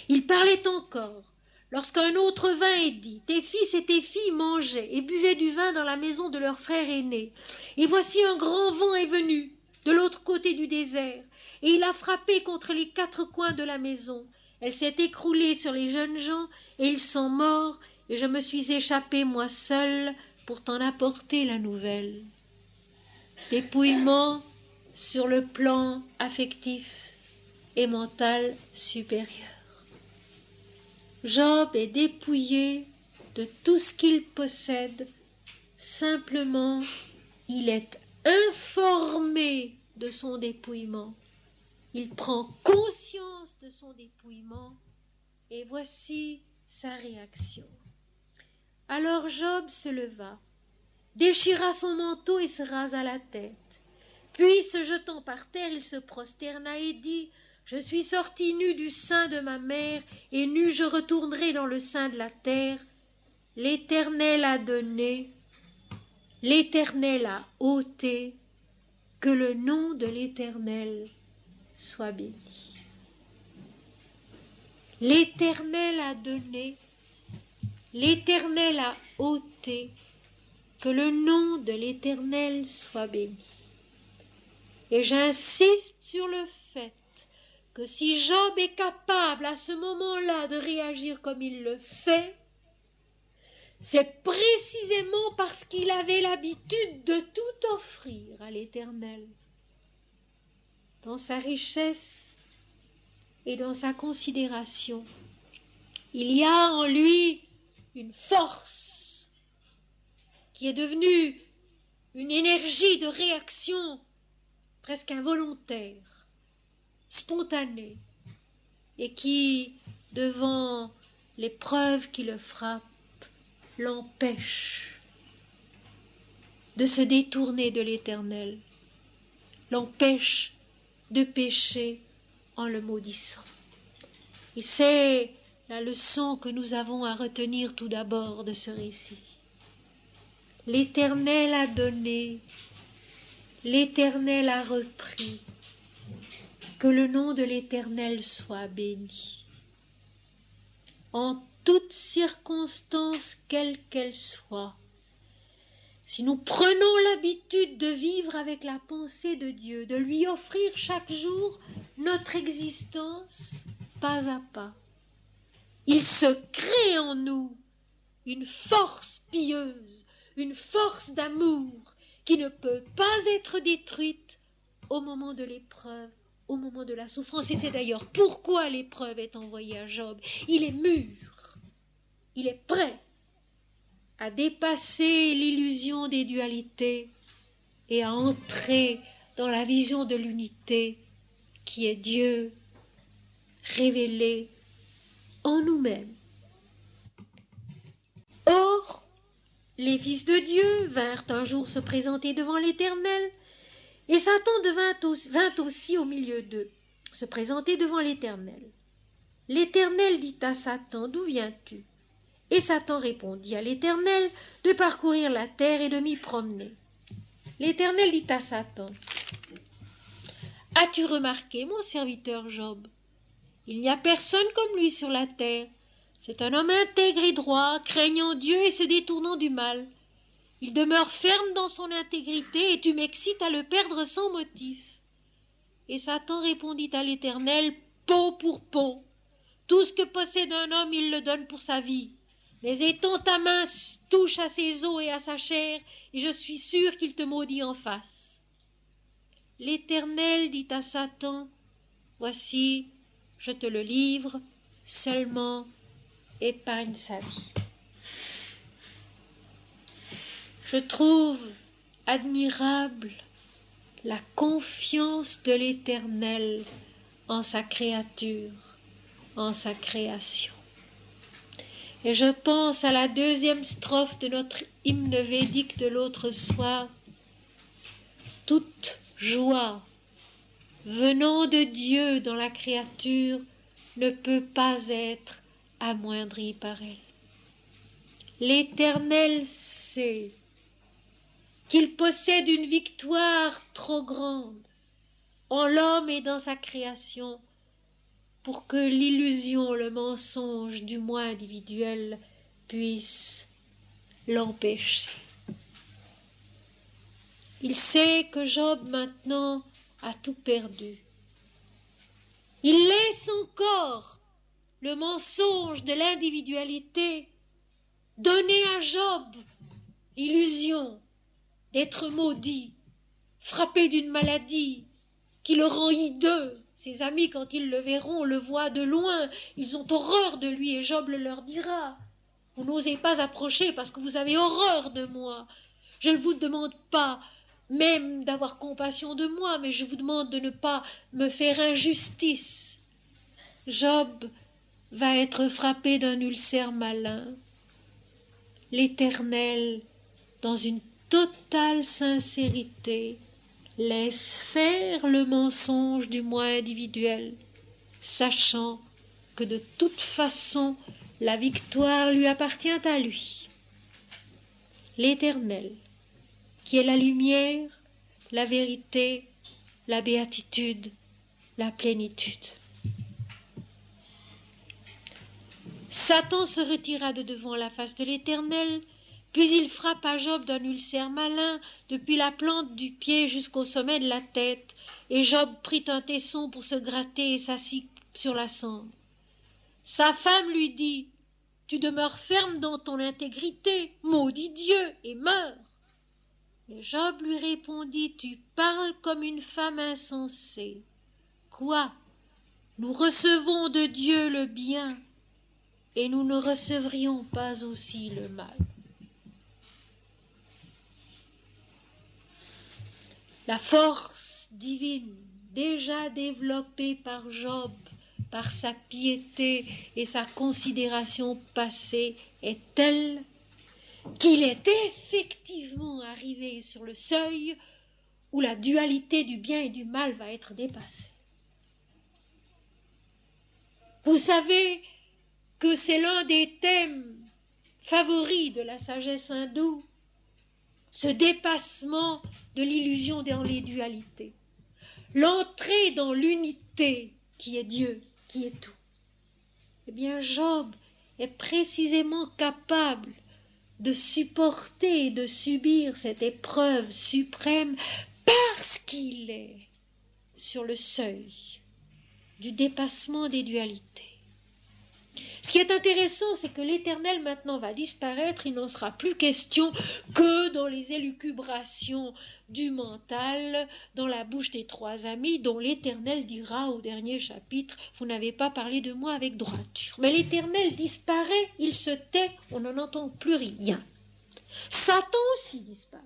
S1: Il parlait encore lorsqu'un autre vint et dit, tes fils et tes filles mangeaient et buvaient du vin dans la maison de leur frère aîné. Et voici un grand vent est venu de l'autre côté du désert, et il a frappé contre les 4 coins de la maison. Elle s'est écroulée sur les jeunes gens, et ils sont morts, et je me suis échappée moi seule pour t'en apporter la nouvelle. Dépouillement sur le plan affectif et mental supérieur. Job est dépouillé de tout ce qu'il possède, simplement il est informé de son dépouillement. Il prend conscience de son dépouillement et voici sa réaction. Alors Job se leva, déchira son manteau et se rasa la tête. Puis, se jetant par terre, il se prosterna et dit, « Je suis sorti nu du sein de ma mère, et nu je retournerai dans le sein de la terre. L'Éternel a donné, l'Éternel a ôté, que le nom de l'Éternel soit béni. » L'Éternel a donné, l'Éternel a ôté, que le nom de l'Éternel soit béni. Et j'insiste sur le fait que si Job est capable à ce moment-là de réagir comme il le fait, c'est précisément parce qu'il avait l'habitude de tout offrir à l'Éternel, dans sa richesse et dans sa considération. Il y a en lui une force qui est devenue une énergie de réaction presque involontaire, spontanée, et qui, devant l'épreuve qui le frappe, l'empêche de se détourner de l'Éternel, l'empêche de pécher en le maudissant. Et c'est la leçon que nous avons à retenir tout d'abord de ce récit. L'Éternel a donné, l'Éternel a repris, que le nom de l'Éternel soit béni. En toutes circonstances, quelles qu'elles soient, si nous prenons l'habitude de vivre avec la pensée de Dieu, de lui offrir chaque jour notre existence, pas à pas, il se crée en nous une force pieuse, une force d'amour qui ne peut pas être détruite au moment de l'épreuve, au moment de la souffrance. Et c'est d'ailleurs pourquoi l'épreuve est envoyée à Job. Il est mûr, il est prêt à dépasser l'illusion des dualités et à entrer dans la vision de l'unité qui est Dieu révélé en nous-mêmes. Or, les fils de Dieu vinrent un jour se présenter devant l'Éternel, et Satan vint aussi au milieu d'eux, se présenter devant l'Éternel. L'Éternel dit à Satan, « D'où viens-tu » Et Satan répondit à l'Éternel de parcourir la terre et de m'y promener. L'Éternel dit à Satan, « As-tu remarqué mon serviteur Job ? Il n'y a personne comme lui sur la terre. C'est un homme intègre et droit, craignant Dieu et se détournant du mal. Il demeure ferme dans son intégrité et tu m'excites à le perdre sans motif. » Et Satan répondit à l'Éternel, « Peau pour peau. Tout ce que possède un homme, il le donne pour sa vie. Mais étends ta main, touche à ses os et à sa chair, et je suis sûr qu'il te maudit en face. » L'Éternel dit à Satan, « Voici, je te le livre, seulement épargne sa vie. » Je trouve admirable la confiance de l'Éternel en sa créature, en sa création. Et je pense à la 2e strophe de notre hymne védique de l'autre soir. Toute joie venant de Dieu dans la créature ne peut pas être amoindrie par elle. L'Éternel sait qu'il possède une victoire trop grande en l'homme et dans sa création pour que l'illusion, le mensonge du moi individuel puisse l'empêcher. Il sait que Job maintenant a tout perdu. Il laisse encore le mensonge de l'individualité donner à Job l'illusion d'être maudit, frappé d'une maladie qui le rend hideux. Ses amis, quand ils le verront, le voient de loin, ils ont horreur de lui et Job le leur dira. Vous n'osez pas approcher parce que vous avez horreur de moi. Je ne vous demande pas même d'avoir compassion de moi, mais je vous demande de ne pas me faire injustice. Job va être frappé d'un ulcère malin. L'Éternel, dans une totale sincérité, laisse faire le mensonge du moi individuel, sachant que de toute façon la victoire lui appartient à lui. L'Éternel, qui est la lumière, la vérité, la béatitude, la plénitude. Satan se retira de devant la face de l'Éternel, puis il frappa Job d'un ulcère malin depuis la plante du pied jusqu'au sommet de la tête, et Job prit un tesson pour se gratter et s'assit sur la cendre. Sa femme lui dit : « Tu demeures ferme dans ton intégrité, maudis Dieu et meurs. » Et Job lui répondit : « Tu parles comme une femme insensée. Quoi ? Nous recevons de Dieu le bien, et nous ne recevrions pas aussi le mal. » La force divine, déjà développée par Job, par sa piété et sa considération passée, est telle qu'il est effectivement arrivé sur le seuil où la dualité du bien et du mal va être dépassée. Vous savez que c'est l'un des thèmes favoris de la sagesse hindoue, ce dépassement de l'illusion dans les dualités, l'entrée dans l'unité qui est Dieu, qui est tout. Eh bien, Job est précisément capable de supporter et de subir cette épreuve suprême parce qu'il est sur le seuil du dépassement des dualités. Ce qui est intéressant, c'est que l'Éternel maintenant va disparaître, il n'en sera plus question que dans les élucubrations du mental, dans la bouche des trois amis, dont l'Éternel dira au dernier chapitre : « Vous n'avez pas parlé de moi avec droiture. » Mais l'Éternel disparaît, il se tait, on n'en entend plus rien. Satan aussi disparaît.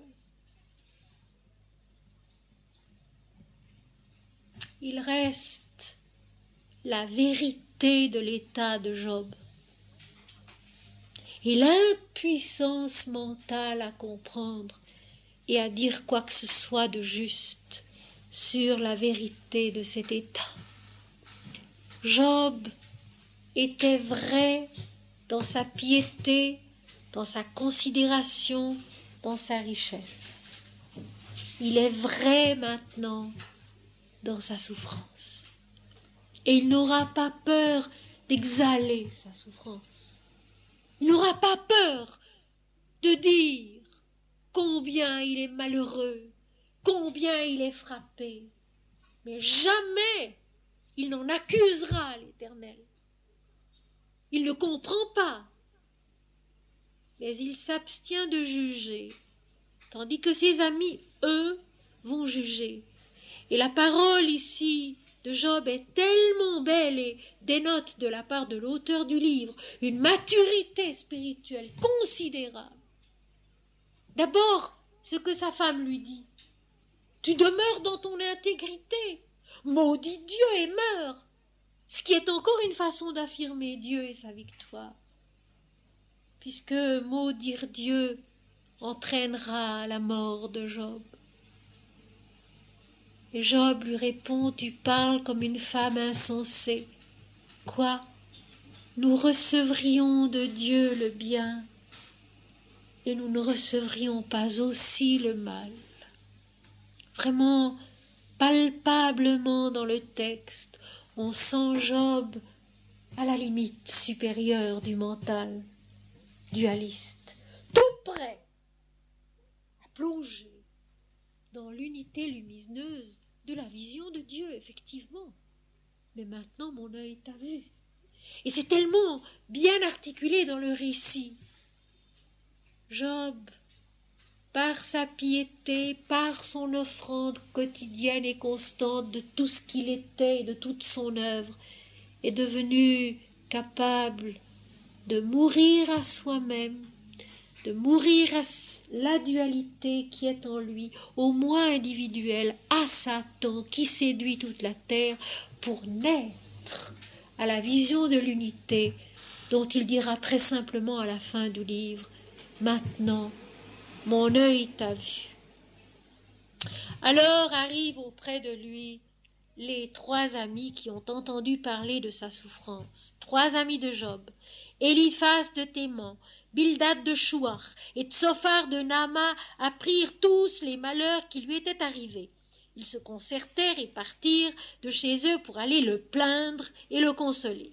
S1: Il reste la vérité de l'état de Job et l'impuissance mentale à comprendre et à dire quoi que ce soit de juste sur la vérité de cet état. Job était vrai dans sa piété, dans sa considération, dans sa richesse. Il est vrai maintenant dans sa souffrance. Et il n'aura pas peur d'exhaler sa souffrance. Il n'aura pas peur de dire combien il est malheureux, combien il est frappé. Mais jamais il n'en accusera l'Éternel. Il ne comprend pas, mais il s'abstient de juger, tandis que ses amis, eux, vont juger. Et la parole ici de Job est tellement belle et dénote de la part de l'auteur du livre une maturité spirituelle considérable. D'abord, ce que sa femme lui dit : « Tu demeures dans ton intégrité, maudis Dieu et meurs », ce qui est encore une façon d'affirmer Dieu et sa victoire, puisque maudire Dieu entraînera la mort de Job. Et Job lui répond : « Tu parles comme une femme insensée. Quoi ? Nous recevrions de Dieu le bien, et nous ne recevrions pas aussi le mal. » Vraiment, palpablement dans le texte, on sent Job à la limite supérieure du mental dualiste, tout prêt à plonger dans l'unité lumineuse de la vision de Dieu, effectivement. Mais maintenant, mon œil t'a vu. Et c'est tellement bien articulé dans le récit. Job, par sa piété, par son offrande quotidienne et constante de tout ce qu'il était et de toute son œuvre, est devenu capable de mourir à soi-même, de mourir à la dualité qui est en lui, au moins individuelle, à Satan qui séduit toute la terre, pour naître à la vision de l'unité dont il dira très simplement à la fin du livre « Maintenant, mon œil t'a vu ». Alors arrivent auprès de lui les 3 amis qui ont entendu parler de sa souffrance, 3 amis de Job, Éliphaz de Théman, Bildad de Chouar et Tsophar de Naama apprirent tous les malheurs qui lui étaient arrivés. Ils se concertèrent et partirent de chez eux pour aller le plaindre et le consoler.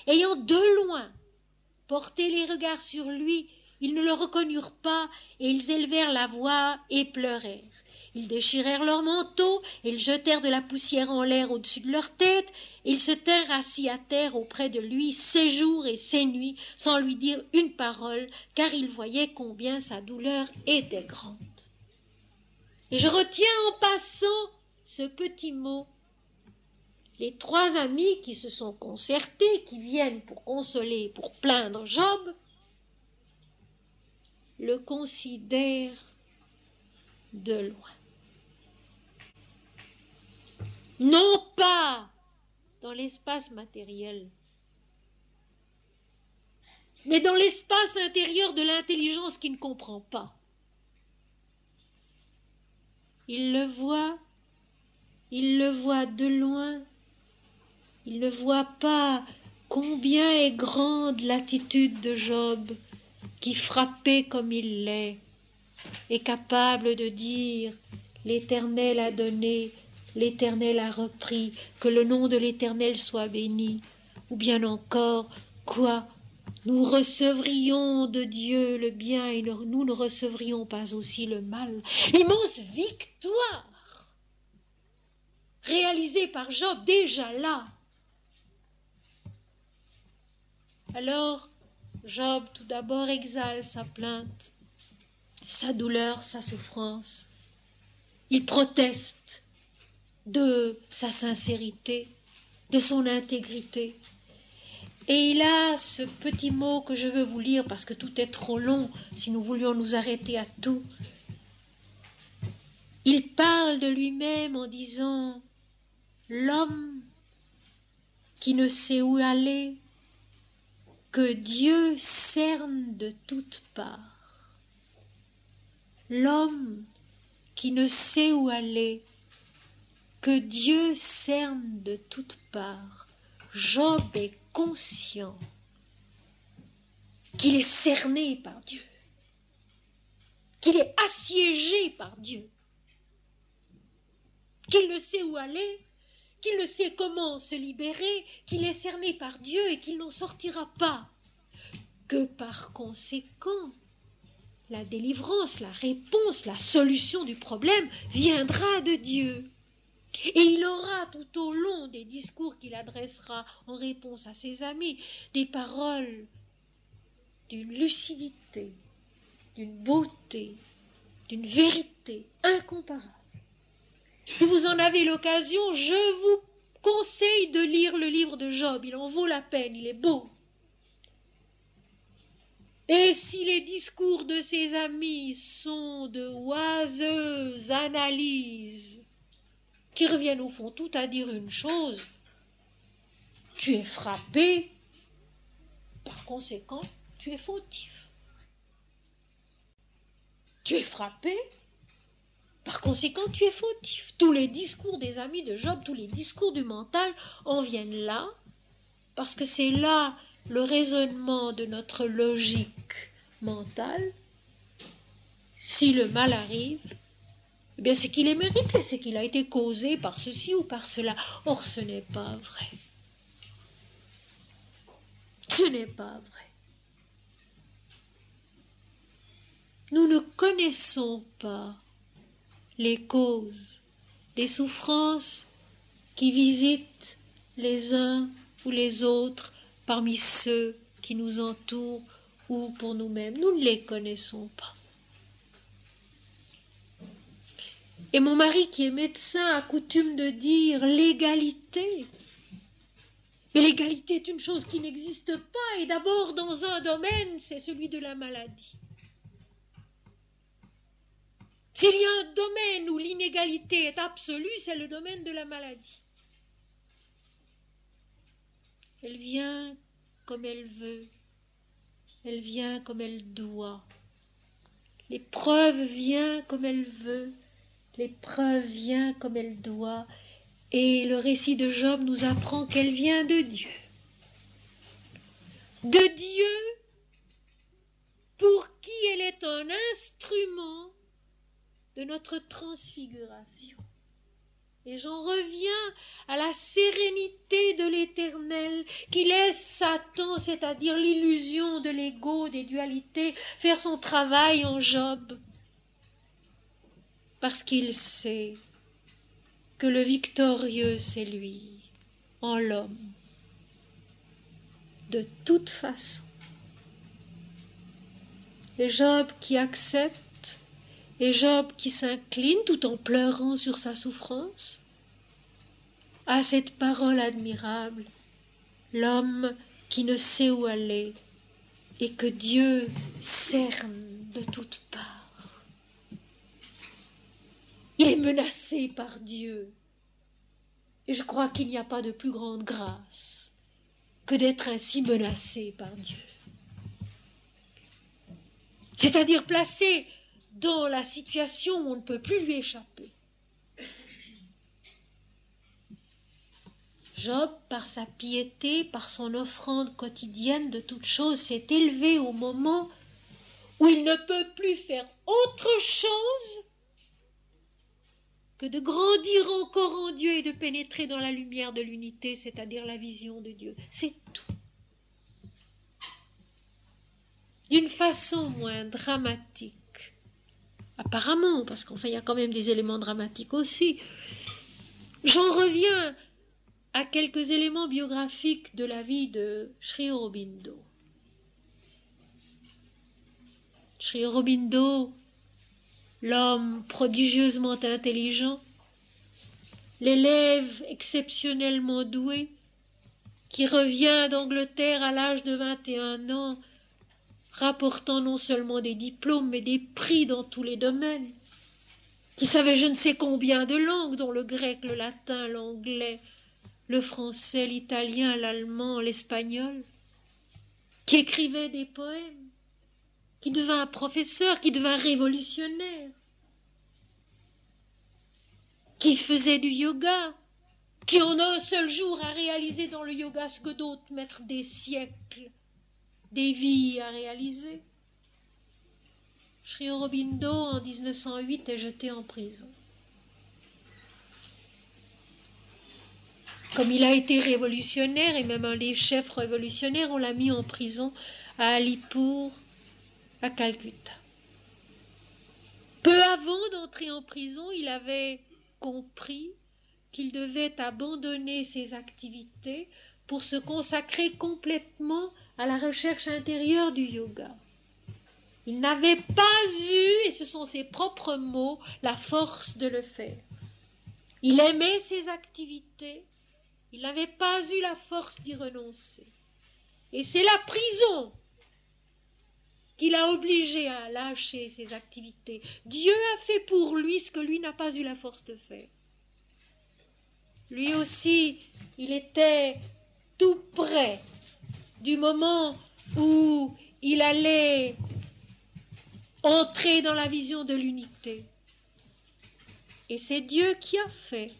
S1: Ayant de loin porté les regards sur lui, ils ne le reconnurent pas, et ils élevèrent la voix et pleurèrent. Ils déchirèrent leurs manteaux, et ils jetèrent de la poussière en l'air au-dessus de leur tête, et ils se tinrent assis à terre auprès de lui, ces jours et ces nuits, sans lui dire une parole, car ils voyaient combien sa douleur était grande. Et je retiens en passant ce petit mot. Les 3 amis qui se sont concertés, qui viennent pour consoler, pour plaindre Job, le considèrent de loin. Non pas dans l'espace matériel, mais dans l'espace intérieur de l'intelligence qui ne comprend pas. Il le voit de loin, il ne voit pas combien est grande l'attitude de Job, qui, frappé comme il l'est, est capable de dire « L'Éternel a donné, l'Éternel a repris, que le nom de l'Éternel soit béni », ou bien encore « Quoi, nous recevrions de Dieu le bien et nous ne recevrions pas aussi le mal ». Immense victoire réalisée par Job déjà là. Alors, Job tout d'abord exhale sa plainte, sa douleur, sa souffrance. Il proteste de sa sincérité, de son intégrité. Et il a ce petit mot que je veux vous lire parce que tout est trop long si nous voulions nous arrêter à tout. Il parle de lui-même en disant « L'homme qui ne sait où aller, que Dieu cerne de toutes parts. L'homme qui ne sait où aller, que Dieu cerne de toutes parts. Job est conscient qu'il est cerné par Dieu, qu'il est assiégé par Dieu, qu'il ne sait où aller, qu'il ne sait comment se libérer, qu'il est cerné par Dieu et qu'il n'en sortira pas, que par conséquent, la délivrance, la réponse, la solution du problème viendra de Dieu. Et il aura tout au long des discours qu'il adressera en réponse à ses amis des paroles d'une lucidité, d'une beauté, d'une vérité incomparable. Si vous en avez l'occasion, je vous conseille de lire le livre de Job. Il en vaut la peine, il est beau. Et si les discours de ses amis sont de oiseuses analyses qui reviennent au fond tout à dire une chose, tu es frappé, par conséquent, tu es fautif. Tu es frappé, par conséquent, tu es fautif. Tous les discours des amis de Job, tous les discours du mental en viennent là, parce que c'est là le raisonnement de notre logique mentale. Si le mal arrive, eh bien c'est qu'il est mérité, c'est qu'il a été causé par ceci ou par cela. Or ce n'est pas vrai. Ce n'est pas vrai. Nous ne connaissons pas les causes des souffrances qui visitent les uns ou les autres parmi ceux qui nous entourent ou pour nous-mêmes. Nous ne les connaissons pas. Et mon mari, qui est médecin, a coutume de dire l'égalité. Mais l'égalité est une chose qui n'existe pas, et d'abord dans un domaine, c'est celui de la maladie. S'il y a un domaine où l'inégalité est absolue, c'est le domaine de la maladie. Elle vient comme elle veut, elle vient comme elle doit. L'épreuve vient comme elle veut, l'épreuve vient comme elle doit, et le récit de Job nous apprend qu'elle vient de Dieu. De Dieu, pour qui elle est un instrument de notre transfiguration. Et j'en reviens à la sérénité de l'Éternel qui laisse Satan, c'est-à-dire l'illusion de l'ego, des dualités, faire son travail en Job. Parce qu'il sait que le victorieux, c'est lui, en l'homme. De toute façon. Et Job qui accepte, et Job qui s'incline tout en pleurant sur sa souffrance, à cette parole admirable, l'homme qui ne sait où aller et que Dieu cerne de toutes parts. Il est menacé par Dieu. Et je crois qu'il n'y a pas de plus grande grâce que d'être ainsi menacé par Dieu. C'est-à-dire placé dans la situation où on ne peut plus lui échapper. Job, par sa piété, par son offrande quotidienne de toutes choses, s'est élevé au moment où il ne peut plus faire autre chose que de grandir encore en Dieu et de pénétrer dans la lumière de l'unité, c'est-à-dire la vision de Dieu. C'est tout. D'une façon moins dramatique, apparemment, parce qu'enfin il y a quand même des éléments dramatiques aussi, j'en reviens à quelques éléments biographiques de la vie de Sri Aurobindo. Sri Aurobindo, l'homme prodigieusement intelligent, l'élève exceptionnellement doué, qui revient d'Angleterre à l'âge de 21 ans, rapportant non seulement des diplômes, mais des prix dans tous les domaines, qui savait je ne sais combien de langues, dont le grec, le latin, l'anglais, le français, l'italien, l'allemand, l'espagnol, qui écrivait des poèmes, qui devint un professeur, qui devint révolutionnaire, qui faisait du yoga, qui en un seul jour a réalisé dans le yoga ce que d'autres mettent des siècles, des vies à réaliser. Sri Aurobindo, en 1908, est jeté en prison. Comme il a été révolutionnaire, et même un des chefs révolutionnaires, on l'a mis en prison à Alipur, à Calcutta. Peu avant d'entrer en prison, il avait compris qu'il devait abandonner ses activités pour se consacrer complètement à la recherche intérieure du yoga. Il n'avait pas eu, et ce sont ses propres mots, la force de le faire. Il aimait ses activités, il n'avait pas eu la force d'y renoncer. Et c'est la prison qui l'a obligé à lâcher ses activités. Dieu a fait pour lui ce que lui n'a pas eu la force de faire. Lui aussi, il était tout près du moment où il allait entrer dans la vision de l'unité. Et c'est Dieu qui a fait.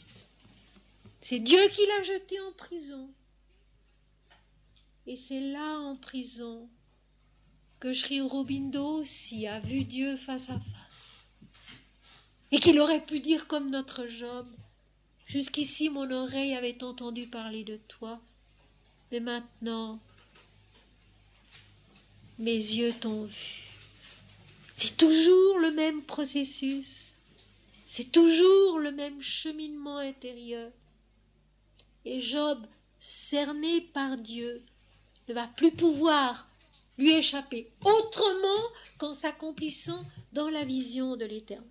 S1: C'est Dieu qui l'a jeté en prison. Et c'est là, en prison, que Sri Aurobindo aussi a vu Dieu face à face. et qu'il aurait pu dire comme notre Job, « Jusqu'ici mon oreille avait entendu parler de toi, mais maintenant mes yeux t'ont vu. » C'est toujours le même processus, c'est toujours le même cheminement intérieur. Et Job, cerné par Dieu, ne va plus pouvoir lui échapper autrement qu'en s'accomplissant dans la vision de l'Éternel.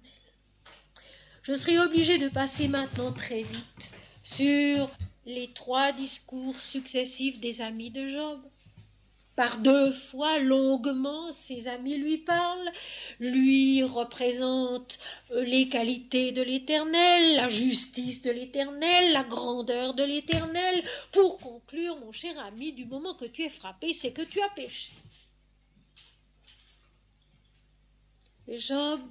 S1: Je serai obligé de passer maintenant très vite sur les 3 discours successifs des amis de Job. Par 2 fois, longuement, ses amis lui parlent, lui représentent les qualités de l'Éternel, la justice de l'Éternel, la grandeur de l'Éternel. Pour conclure, mon cher ami, du moment que tu es frappé, c'est que tu as péché. Et Job,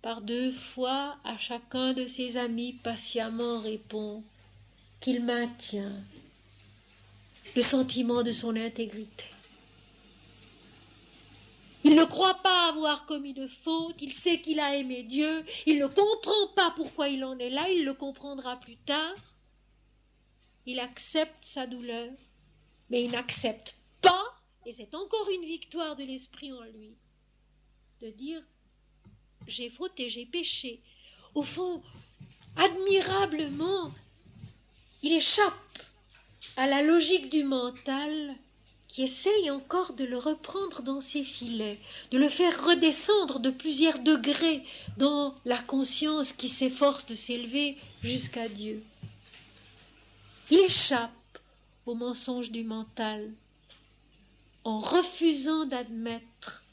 S1: par 2 fois, à chacun de ses amis, patiemment répond qu'il maintient le sentiment de son intégrité. Il ne croit pas avoir commis de faute, il sait qu'il a aimé Dieu, il ne comprend pas pourquoi il en est là, il le comprendra plus tard. Il accepte sa douleur, mais il n'accepte pas, et c'est encore une victoire de l'esprit en lui, de dire « j'ai fauté, j'ai péché ». Au fond, admirablement, il échappe à la logique du mental qui essaye encore de le reprendre dans ses filets, de le faire redescendre de plusieurs degrés dans la conscience qui s'efforce de s'élever jusqu'à Dieu. Il échappe au mensonge du mental en refusant d'admettre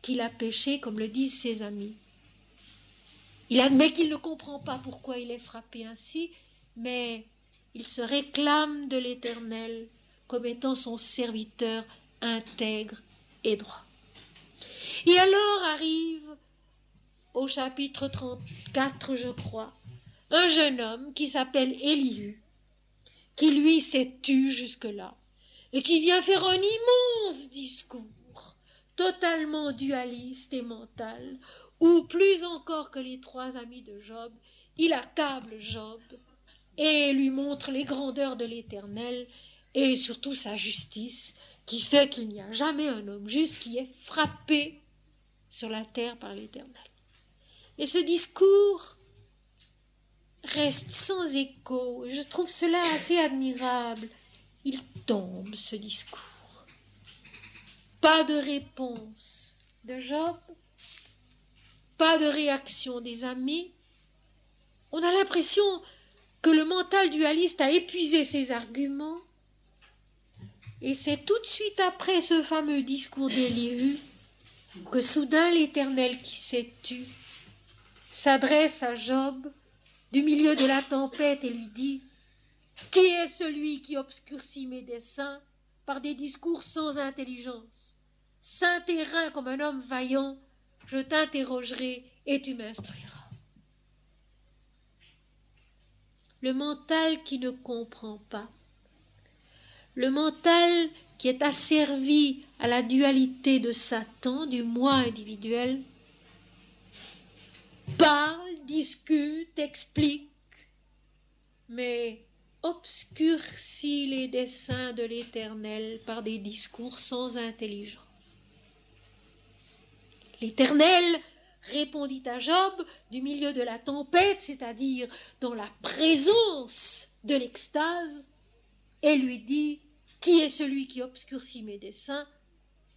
S1: qu'il a péché, comme le disent ses amis. Il admet qu'il ne comprend pas pourquoi il est frappé ainsi, mais il se réclame de l'Éternel comme étant son serviteur intègre et droit. Et alors arrive au chapitre 34, je crois, un jeune homme qui s'appelle Élihu, qui lui s'est tu jusque-là, et qui vient faire un immense discours, totalement dualiste et mental, où plus encore que les 3 amis de Job, il accable Job et lui montre les grandeurs de l'Éternel, et surtout sa justice, qui fait qu'il n'y a jamais un homme juste qui est frappé sur la terre par l'Éternel. Et ce discours reste sans écho, et je trouve cela assez admirable. Il tombe, ce discours. Pas de réponse de Job, pas de réaction des amis. On a l'impression que le mental dualiste a épuisé ses arguments. Et c'est tout de suite après ce fameux discours d'Élihu que soudain l'Éternel qui s'est tu s'adresse à Job du milieu de la tempête et lui dit « Qui est celui qui obscurcit mes desseins par des discours sans intelligence? Saint et rein comme un homme vaillant, je t'interrogerai et tu m'instruiras. » Le mental qui ne comprend pas, le mental qui est asservi à la dualité de Satan, du moi individuel, parle, discute, explique, mais obscurcit les desseins de l'Éternel par des discours sans intelligence. L'Éternel répondit à Job du milieu de la tempête, c'est-à-dire dans la présence de l'extase, et lui dit « Qui est celui qui obscurcit mes desseins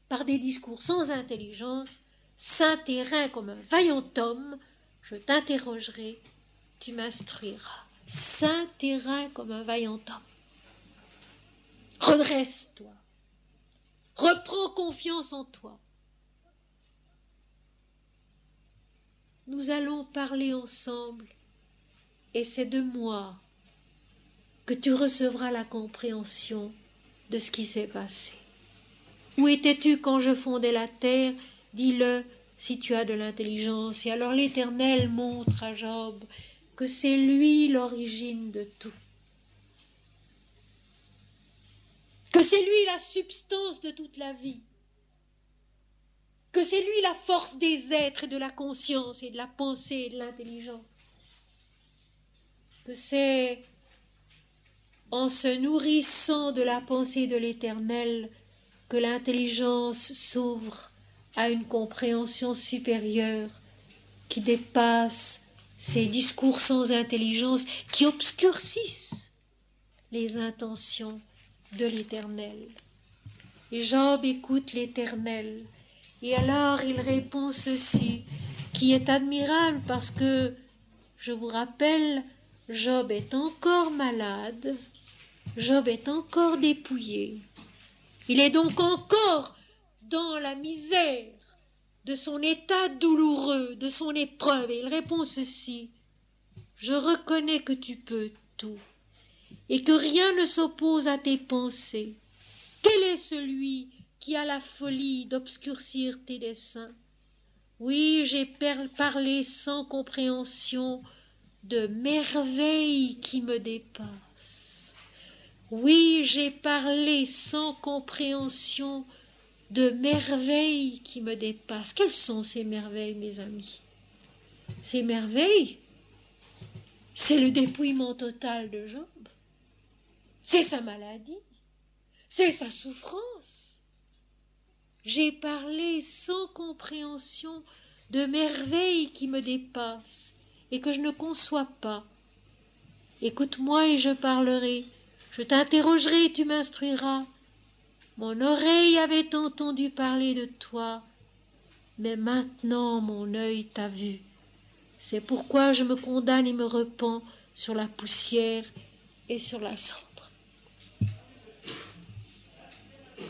S1: par des discours sans intelligence, saint et rein comme un vaillant homme, je t'interrogerai, tu m'instruiras. » Saint et rein comme un vaillant homme. Redresse-toi. Reprends confiance en toi. Nous allons parler ensemble, et c'est de moi que tu recevras la compréhension de ce qui s'est passé. Où étais-tu quand je fondais la terre? Dis-le si tu as de l'intelligence. Et alors l'Éternel montre à Job que c'est lui l'origine de tout, que c'est lui la substance de toute la vie, que c'est lui la force des êtres et de la conscience et de la pensée et de l'intelligence, que c'est en se nourrissant de la pensée de l'Éternel que l'intelligence s'ouvre à une compréhension supérieure qui dépasse ces discours sans intelligence qui obscurcissent les intentions de l'Éternel. Et Job écoute l'Éternel, et alors il répond ceci, qui est admirable parce que, je vous rappelle, Job est encore malade, Job est encore dépouillé. Il est donc encore dans la misère de son état douloureux, de son épreuve, et il répond ceci, je reconnais que tu peux tout, et que rien ne s'oppose à tes pensées. Quel est celui qui a la folie d'obscurcir tes desseins? Oui, j'ai parlé sans compréhension de merveilles qui me dépassent. Oui, j'ai parlé sans compréhension de merveilles qui me dépassent. Quelles sont ces merveilles, mes amis? Ces merveilles, c'est le dépouillement total de Job. C'est sa maladie. C'est sa souffrance. J'ai parlé sans compréhension de merveilles qui me dépassent et que je ne conçois pas. Écoute-moi et je parlerai. Je t'interrogerai et tu m'instruiras. Mon oreille avait entendu parler de toi, mais maintenant mon œil t'a vu. C'est pourquoi je me condamne et me repens sur la poussière et sur la cendre.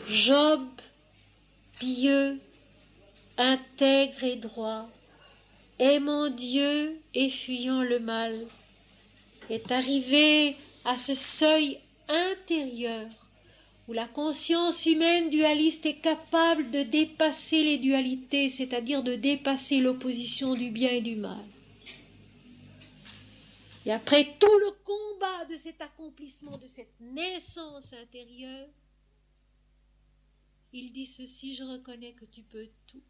S1: Job, pieux, intègre et droit, aimant Dieu et fuyant le mal, est arrivé à ce seuil intérieur où la conscience humaine dualiste est capable de dépasser les dualités, c'est-à-dire de dépasser l'opposition du bien et du mal. Et après tout le combat de cet accomplissement, de cette naissance intérieure, il dit ceci, je reconnais que tu peux tout,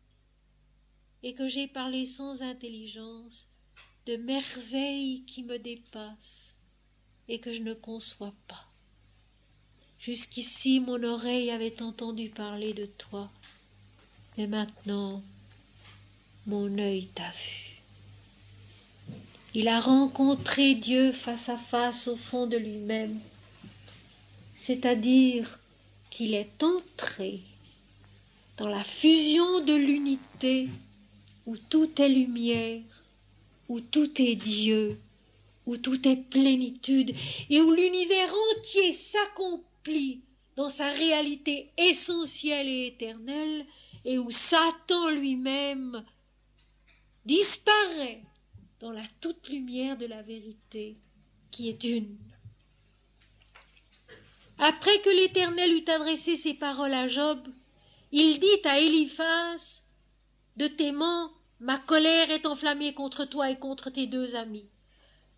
S1: et que j'ai parlé sans intelligence de merveilles qui me dépassent, et que je ne conçois pas. Jusqu'ici, mon oreille avait entendu parler de toi, mais maintenant, mon œil t'a vu. Il a rencontré Dieu face à face au fond de lui-même, c'est-à-dire qu'il est entré dans la fusion de l'unité où tout est lumière, où tout est Dieu, où tout est plénitude et où l'univers entier s'accomplit dans sa réalité essentielle et éternelle et où Satan lui-même disparaît dans la toute lumière de la vérité qui est une. Après que l'Éternel eut adressé ces paroles à Job, il dit à Éliphaz de Théman, ma colère est enflammée contre toi et contre tes deux amis,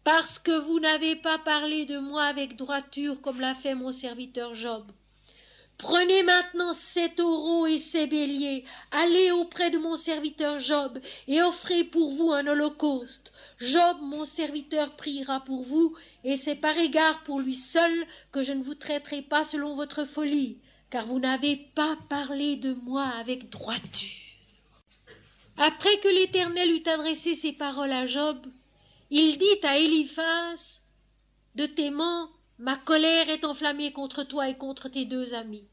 S1: parce que vous n'avez pas parlé de moi avec droiture comme l'a fait mon serviteur Job. Prenez maintenant ces taureaux et ces béliers, allez auprès de mon serviteur Job et offrez pour vous un holocauste. Job, mon serviteur, priera pour vous, et c'est par égard pour lui seul que je ne vous traiterai pas selon votre folie, car vous n'avez pas parlé de moi avec droiture. Après que l'Éternel eut adressé ces paroles à Job, il dit à Éliphaz de Théman, ma colère est enflammée contre toi et contre tes deux amis,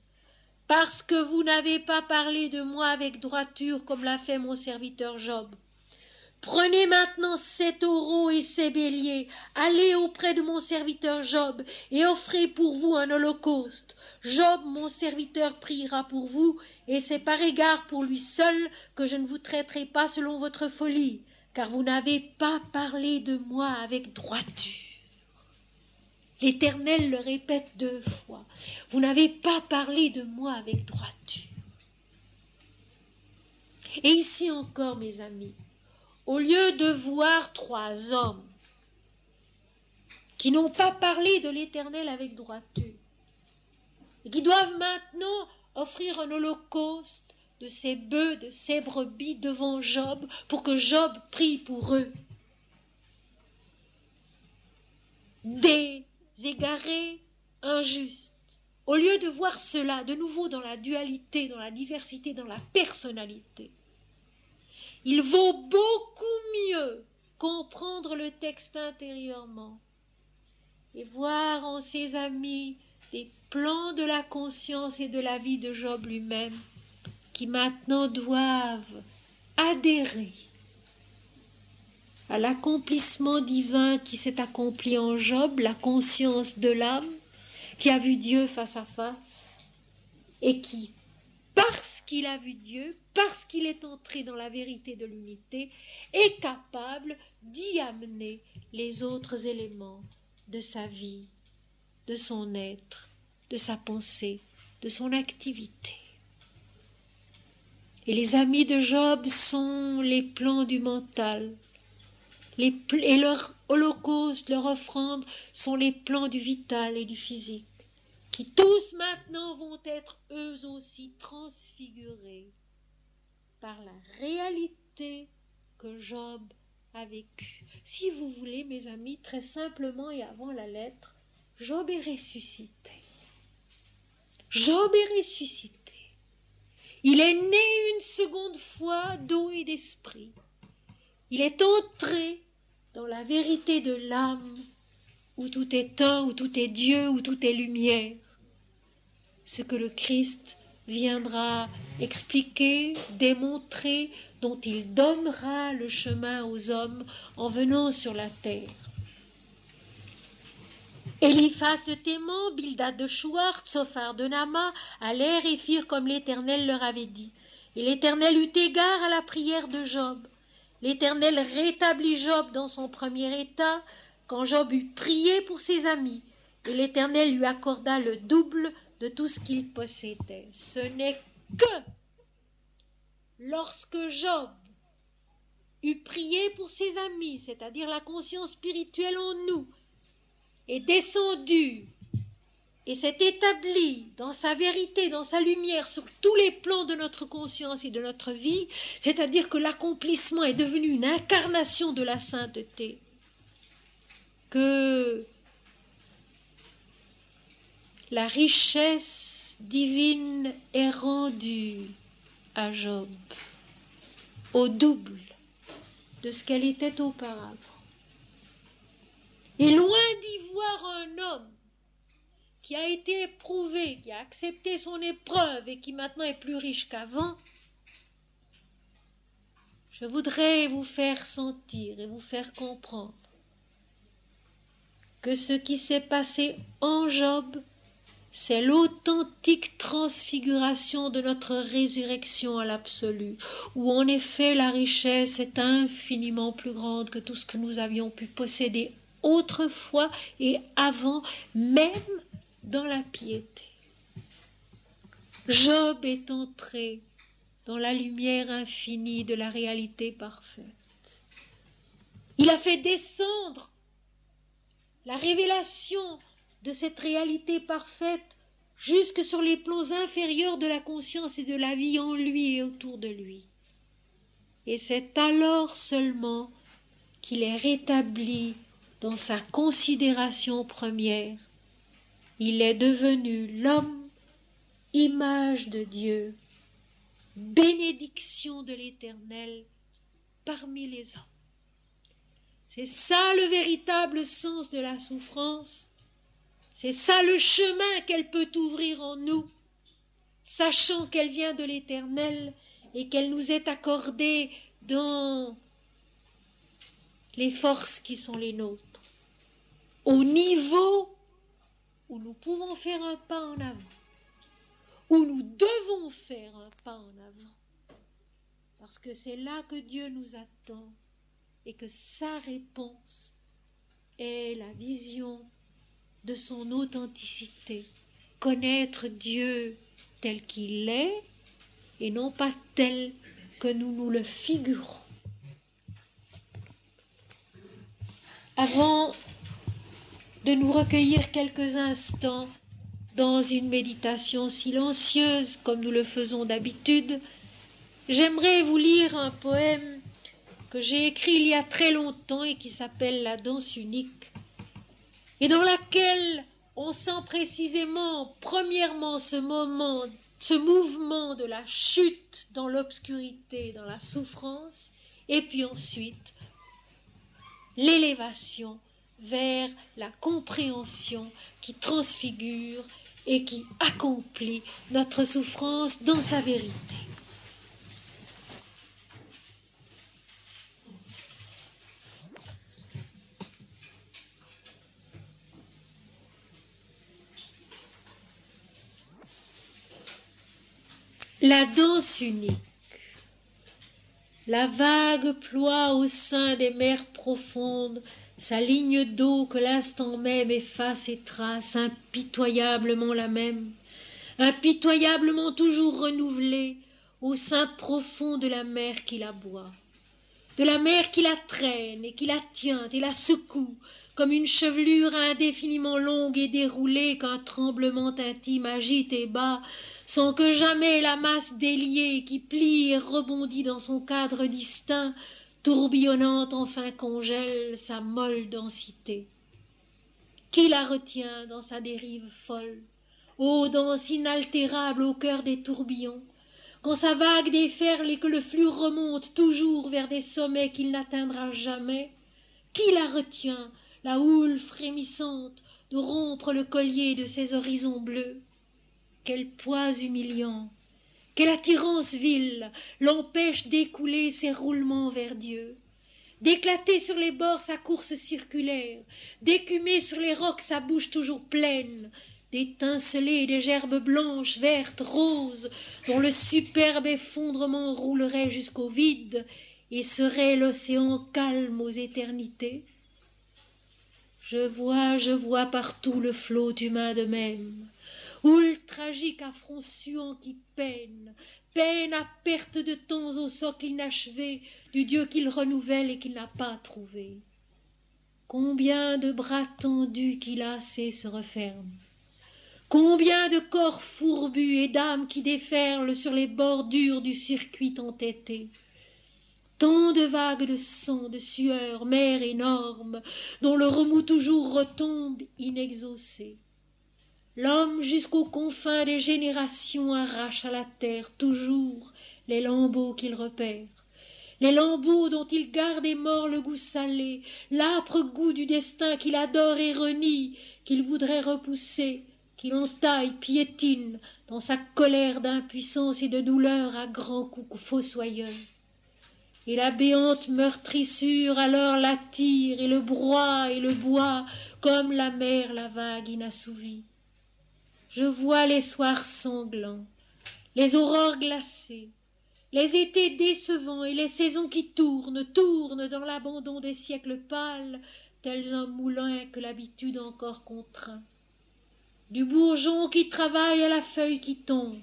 S1: parce que vous n'avez pas parlé de moi avec droiture comme l'a fait mon serviteur Job. Prenez maintenant ces taureaux et ces béliers, allez auprès de mon serviteur Job et offrez pour vous un holocauste. Job, mon serviteur, priera pour vous, et c'est par égard pour lui seul que je ne vous traiterai pas selon votre folie, car vous n'avez pas parlé de moi avec droiture. L'Éternel le répète 2 fois. Vous n'avez pas parlé de moi avec droiture. Et ici encore, mes amis, au lieu de voir 3 hommes qui n'ont pas parlé de l'Éternel avec droiture et qui doivent maintenant offrir un holocauste de ses bœufs, de ses brebis devant Job pour que Job prie pour eux. Des égarés, injustes. Au lieu de voir cela de nouveau dans la dualité, dans la diversité, dans la personnalité, il vaut beaucoup mieux comprendre le texte intérieurement et voir en ses amis des plans de la conscience et de la vie de Job lui-même qui maintenant doivent adhérer à l'accomplissement divin qui s'est accompli en Job, la conscience de l'âme qui a vu Dieu face à face et qui, parce qu'il a vu Dieu, parce qu'il est entré dans la vérité de l'unité, est capable d'y amener les autres éléments de sa vie, de son être, de sa pensée, de son activité. Et les amis de Job sont les plans du mental, et leur holocauste, leur offrande sont les plans du vital et du physique, qui tous maintenant vont être eux aussi transfigurés par la réalité que Job a vécue. Si vous voulez, mes amis, très simplement et avant la lettre, Job est ressuscité. Job est ressuscité. Il est né une seconde fois d'eau et d'esprit. Il est entré dans la vérité de l'âme, où tout est un, où tout est Dieu, où tout est lumière. Ce que le Christ viendra expliquer, démontrer, dont il donnera le chemin aux hommes en venant sur la terre. Eliphaz de Théman, Bildad de Chouar, Tsophar de Nama allèrent et firent comme l'Éternel leur avait dit. Et l'Éternel eut égard à la prière de Job. L'Éternel rétablit Job dans son premier état, quand Job eut prié pour ses amis, et l'Éternel lui accorda le double de tout ce qu'il possédait. Ce n'est que lorsque Job eut prié pour ses amis, c'est-à-dire la conscience spirituelle en nous, est descendue et s'est établie dans sa vérité, dans sa lumière, sur tous les plans de notre conscience et de notre vie, c'est-à-dire que l'accomplissement est devenu une incarnation de la sainteté, que la richesse divine est rendue à Job au double de ce qu'elle était auparavant. Et loin d'y voir un homme qui a été éprouvé, qui a accepté son épreuve et qui maintenant est plus riche qu'avant, je voudrais vous faire sentir et vous faire comprendre que ce qui s'est passé en Job, c'est l'authentique transfiguration de notre résurrection à l'absolu, où en effet la richesse est infiniment plus grande que tout ce que nous avions pu posséder autrefois et avant, même dans la piété. Job est entré dans la lumière infinie de la réalité parfaite. Il a fait descendre la révélation de cette réalité parfaite jusque sur les plans inférieurs de la conscience et de la vie en lui et autour de lui. Et c'est alors seulement qu'il est rétabli dans sa considération première. Il est devenu l'homme, image de Dieu, bénédiction de l'Éternel parmi les hommes. C'est ça le véritable sens de la souffrance. C'est ça le chemin qu'elle peut ouvrir en nous, sachant qu'elle vient de l'Éternel et qu'elle nous est accordée dans les forces qui sont les nôtres, au niveau où nous pouvons faire un pas en avant, où nous devons faire un pas en avant, parce que c'est là que Dieu nous attend et que sa réponse est la vision de son authenticité, connaître Dieu tel qu'il est et non pas tel que nous nous le figurons. Avant de nous recueillir quelques instants dans une méditation silencieuse comme nous le faisons d'habitude, J'aimerais vous lire un poème que j'ai écrit il y a très longtemps et qui s'appelle La danse unique, et dans laquelle on sent précisément, premièrement, ce mouvement de la chute dans l'obscurité, dans la souffrance, et puis ensuite l'élévation vers la compréhension qui transfigure et qui accomplit notre souffrance dans sa vérité. La danse unique. La vague ploie au sein des mers profondes sa ligne d'eau que l'instant même efface et trace, impitoyablement la même, impitoyablement toujours renouvelée au sein profond de la mer qui la boit, de la mer qui la traîne et qui la tient et la secoue comme une chevelure indéfiniment longue et déroulée qu'un tremblement intime agite et bat, sans que jamais la masse déliée qui plie et rebondit dans son cadre distinct, tourbillonnante enfin congèle sa molle densité. Qui la retient dans sa dérive folle, ô danse inaltérable au cœur des tourbillons, quand sa vague déferle et que le flux remonte toujours vers des sommets qu'il n'atteindra jamais? Qui la retient, la houle frémissante, de rompre le collier de ses horizons bleus? Quel poids humiliant, quelle attirance vile l'empêche d'écouler ses roulements vers Dieu, d'éclater sur les bords sa course circulaire, d'écumer sur les rocs sa bouche toujours pleine, d'étinceler des gerbes blanches, vertes, roses, dont le superbe effondrement roulerait jusqu'au vide et serait l'océan calme aux éternités? Je vois partout le flot humain de même, houle tragique à front suant qui peine à perte de temps au socle inachevé du Dieu qu'il renouvelle et qu'il n'a pas trouvé. Combien de bras tendus qui lassent et se referment, combien de corps fourbus et d'âmes qui déferlent sur les bordures du circuit entêté. Tant de vagues de sang, de sueur, mer énorme, dont le remous toujours retombe inexaucé. L'homme jusqu'aux confins des générations arrache à la terre toujours les lambeaux qu'il repère, les lambeaux dont il garde et mord le goût salé, l'âpre goût du destin qu'il adore et renie, qu'il voudrait repousser, qu'il entaille, piétine, dans sa colère d'impuissance et de douleur à grands coups fossoyeurs. Et la béante meurtrissure alors l'attire et le broie et le boit comme la mer la vague inassouvie. Je vois les soirs sanglants, les aurores glacées, les étés décevants et les saisons qui tournent dans l'abandon des siècles pâles, tels un moulin que l'habitude encore contraint. Du bourgeon qui travaille à la feuille qui tombe,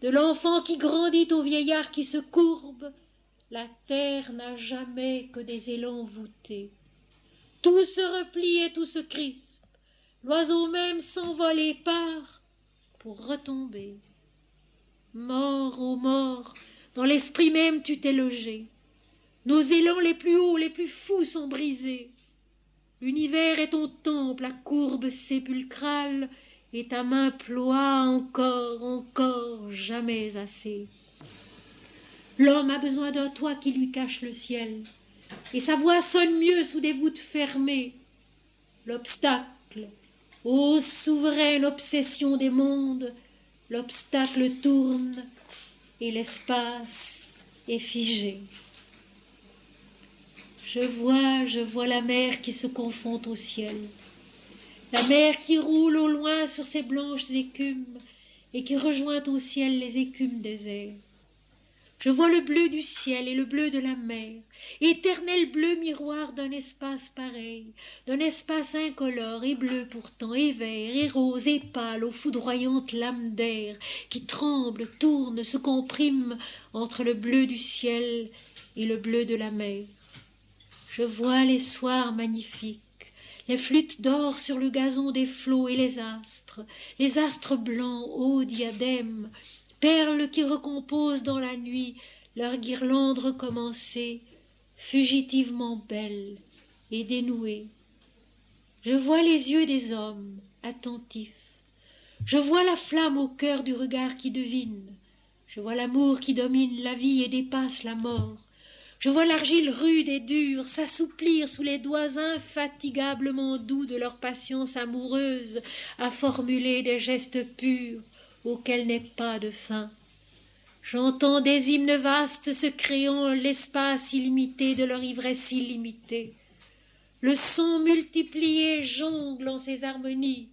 S1: de l'enfant qui grandit au vieillard qui se courbe, la terre n'a jamais que des élans voûtés. Tout se replie et tout se crispe, l'oiseau même s'envole et part pour retomber. Mort, ô mort, dans l'esprit même tu t'es logé. Nos élans les plus hauts, les plus fous sont brisés. L'univers est ton temple, la courbe sépulcrale, et ta main ploie encore, jamais assez. L'homme a besoin d'un toit qui lui cache le ciel, et sa voix sonne mieux sous des voûtes fermées. L'obstacle, ô souveraine obsession des mondes, l'obstacle tourne et l'espace est figé. Je vois la mer qui se confond au ciel, la mer qui roule au loin sur ses blanches écumes et qui rejoint au ciel les écumes des airs. Je vois le bleu du ciel et le bleu de la mer, éternel bleu miroir d'un espace pareil, d'un espace incolore et bleu pourtant, et vert, et rose, et pâle, aux foudroyantes lames d'air, qui tremblent, tournent, se compriment entre le bleu du ciel et le bleu de la mer. Je vois les soirs magnifiques, les flûtes d'or sur le gazon des flots et les astres blancs, hauts diadèmes, perles qui recomposent dans la nuit leur guirlande recommencée, fugitivement belle et dénouée. Je vois les yeux des hommes attentifs, je vois la flamme au cœur du regard qui devine, je vois l'amour qui domine la vie et dépasse la mort, je vois l'argile rude et dure s'assouplir sous les doigts infatigablement doux de leur patience amoureuse à formuler des gestes purs auxquels n'est pas de fin. J'entends des hymnes vastes se créant l'espace illimité de leur ivresse illimitée. Le son multiplié jongle en ses harmonies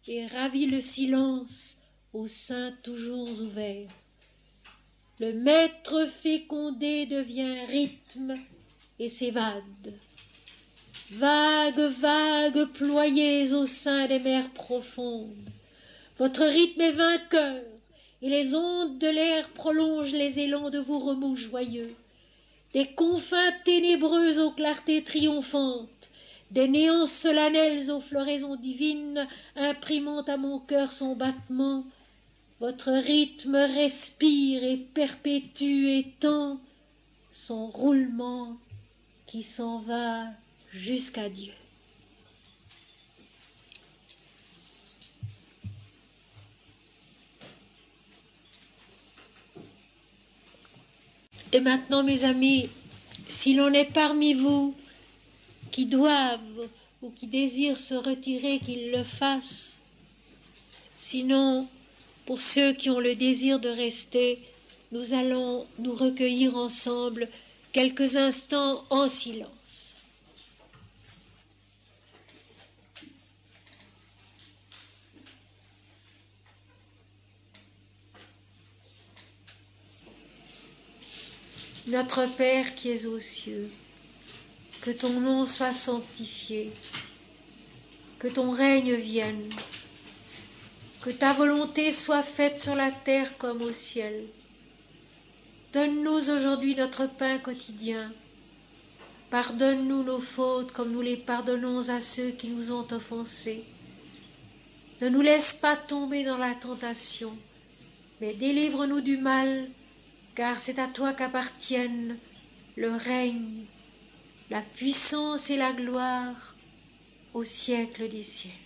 S1: et ravit le silence au sein toujours ouvert. Le maître fécondé devient rythme et s'évade. Vagues, vagues ployées au sein des mers profondes. Votre rythme est vainqueur, et les ondes de l'air prolongent les élans de vos remous joyeux. Des confins ténébreux aux clartés triomphantes, des néants solennels aux floraisons divines, imprimant à mon cœur son battement, votre rythme respire et perpétue et tend son roulement qui s'en va jusqu'à Dieu. Et maintenant, mes amis, si l'on est parmi vous qui doivent ou qui désirent se retirer, qu'ils le fassent. Sinon, pour ceux qui ont le désir de rester, nous allons nous recueillir ensemble quelques instants en silence. Notre Père qui es aux cieux, que ton nom soit sanctifié, que ton règne vienne, que ta volonté soit faite sur la terre comme au ciel. Donne-nous aujourd'hui notre pain quotidien. Pardonne-nous nos fautes comme nous les pardonnons à ceux qui nous ont offensés. Ne nous laisse pas tomber dans la tentation, mais délivre-nous du mal, car c'est à toi qu'appartiennent le règne, la puissance et la gloire au siècle des siècles.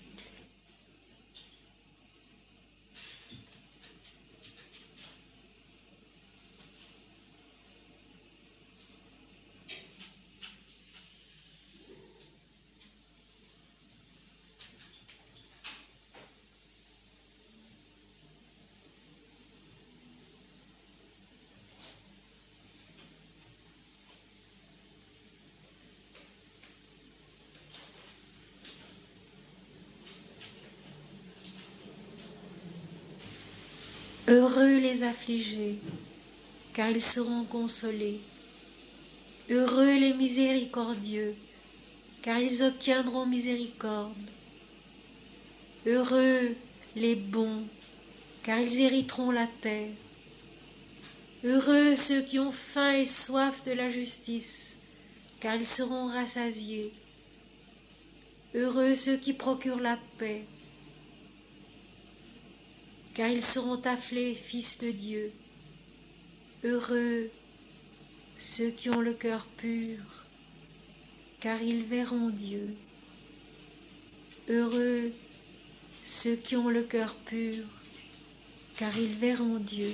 S1: Heureux les affligés, car ils seront consolés. Heureux les miséricordieux, car ils obtiendront miséricorde. Heureux les bons, car ils hériteront la terre. Heureux ceux qui ont faim et soif de la justice, car ils seront rassasiés. Heureux ceux qui procurent la paix, car ils seront appelés fils de Dieu. Heureux ceux qui ont le cœur pur, car ils verront Dieu. Heureux ceux qui ont le cœur pur, car ils verront Dieu.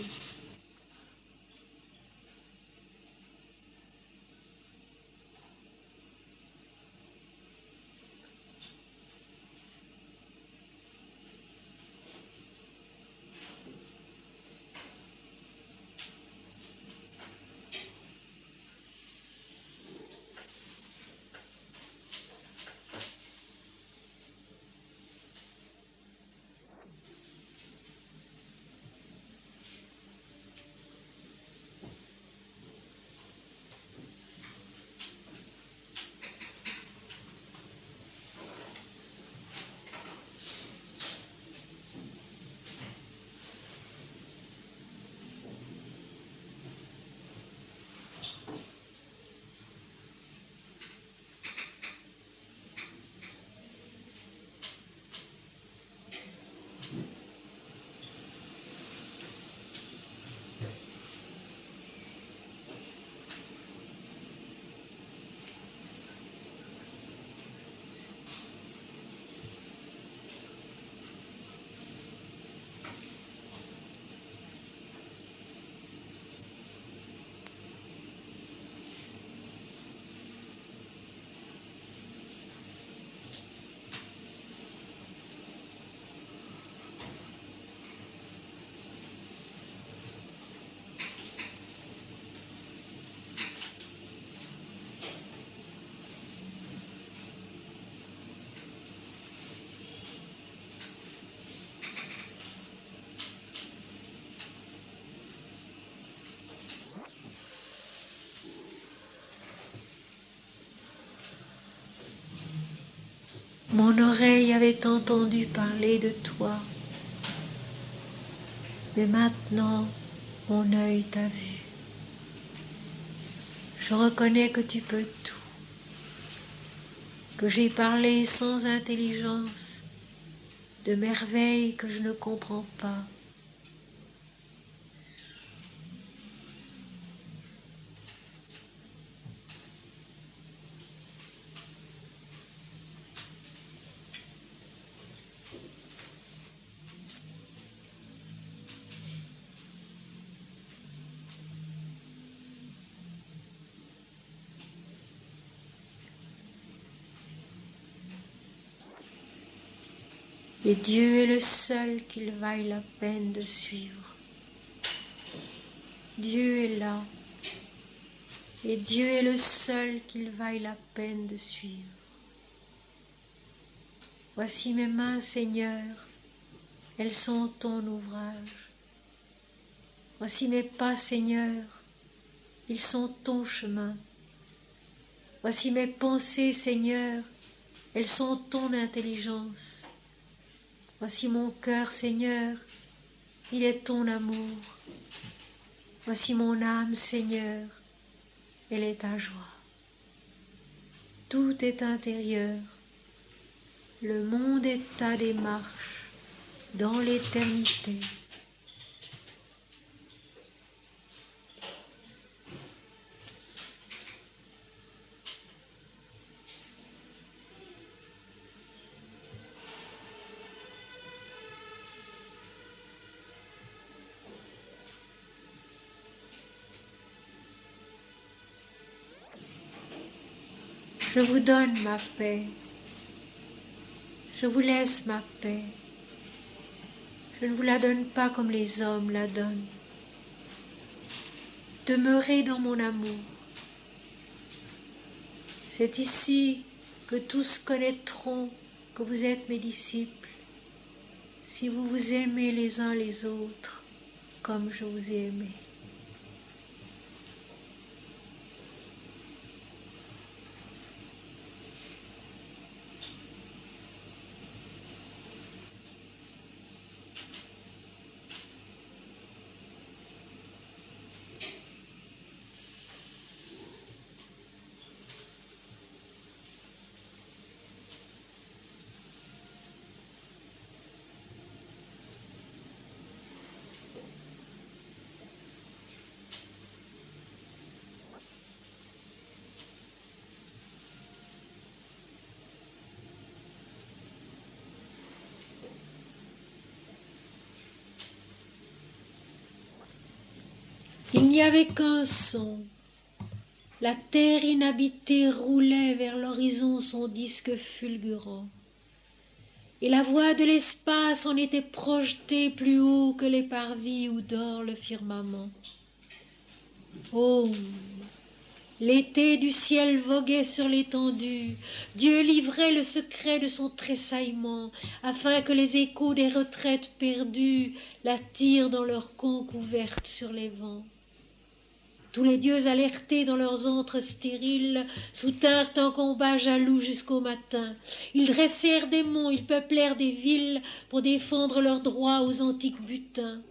S1: Mon oreille avait entendu parler de toi, mais maintenant mon œil t'a vu. Je reconnais que tu peux tout, que j'ai parlé sans intelligence de merveilles que je ne comprends pas. Et Dieu est le seul qu'il vaille la peine de suivre. Dieu est là, et Dieu est le seul qu'il vaille la peine de suivre. Voici mes mains, Seigneur, elles sont ton ouvrage. Voici mes pas, Seigneur, ils sont ton chemin. Voici mes pensées, Seigneur, elles sont ton intelligence. Voici mon cœur, Seigneur, il est ton amour. Voici mon âme, Seigneur, elle est ta joie. Tout est intérieur. Le monde est ta démarche dans l'éternité. Je vous donne ma paix. Je vous laisse ma paix. Je ne vous la donne pas comme les hommes la donnent. Demeurez dans mon amour. C'est ici que tous connaîtront que vous êtes mes disciples, si vous vous aimez les uns les autres comme je vous ai aimé. Il n'y avait qu'un son. La terre inhabitée roulait vers l'horizon son disque fulgurant. Et la voix de l'espace en était projetée plus haut que les parvis où dort le firmament. Oh, l'été du ciel voguait sur l'étendue. Dieu livrait le secret de son tressaillement, afin que les échos des retraites perdues l'attirent dans leurs conques ouvertes sur les vents. Tous les dieux alertés dans leurs antres stériles soutinrent un combat jaloux jusqu'au matin. Ils dressèrent des monts, ils peuplèrent des villes pour défendre leurs droits aux antiques butins.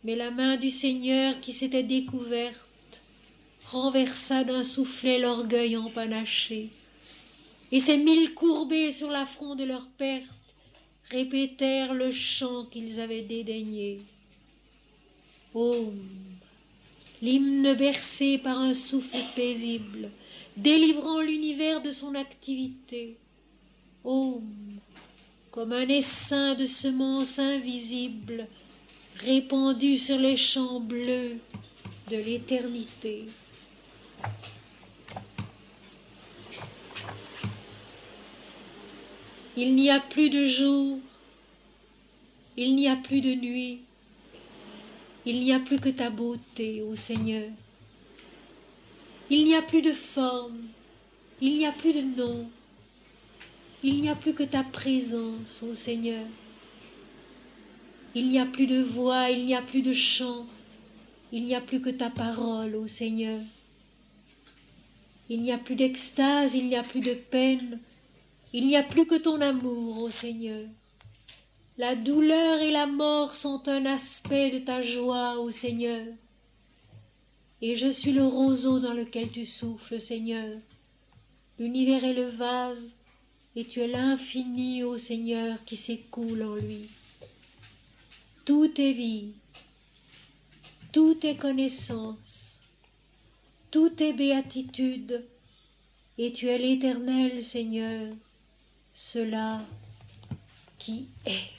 S1: Mais la main du Seigneur qui s'était découverte renversa d'un soufflet l'orgueil empanaché, et ces mille courbés sur l'affront de leur perte répétèrent le chant qu'ils avaient dédaigné. Oh, l'hymne bercé par un souffle paisible, délivrant l'univers de son activité. Oh, comme un essaim de semences invisibles, répandu sur les champs bleus de l'éternité. Il n'y a plus de jour, il n'y a plus de nuit, il n'y a plus que ta beauté, ô Seigneur. Il n'y a plus de forme, il n'y a plus de nom, il n'y a plus que ta présence, ô Seigneur. Il n'y a plus de voix, il n'y a plus de chant, il n'y a plus que ta parole, ô Seigneur. Il n'y a plus d'extase, il n'y a plus de peine, Il n'y a plus que ton amour, ô Seigneur. La douleur et la mort sont un aspect de ta joie, ô Seigneur. Et je suis le roseau dans lequel tu souffles, Seigneur. L'univers est le vase, et tu es l'infini, ô Seigneur, qui s'écoule en lui. Tout est vie, tout est connaissance, tout est béatitude, et tu es l'Éternel, Seigneur, cela qui est.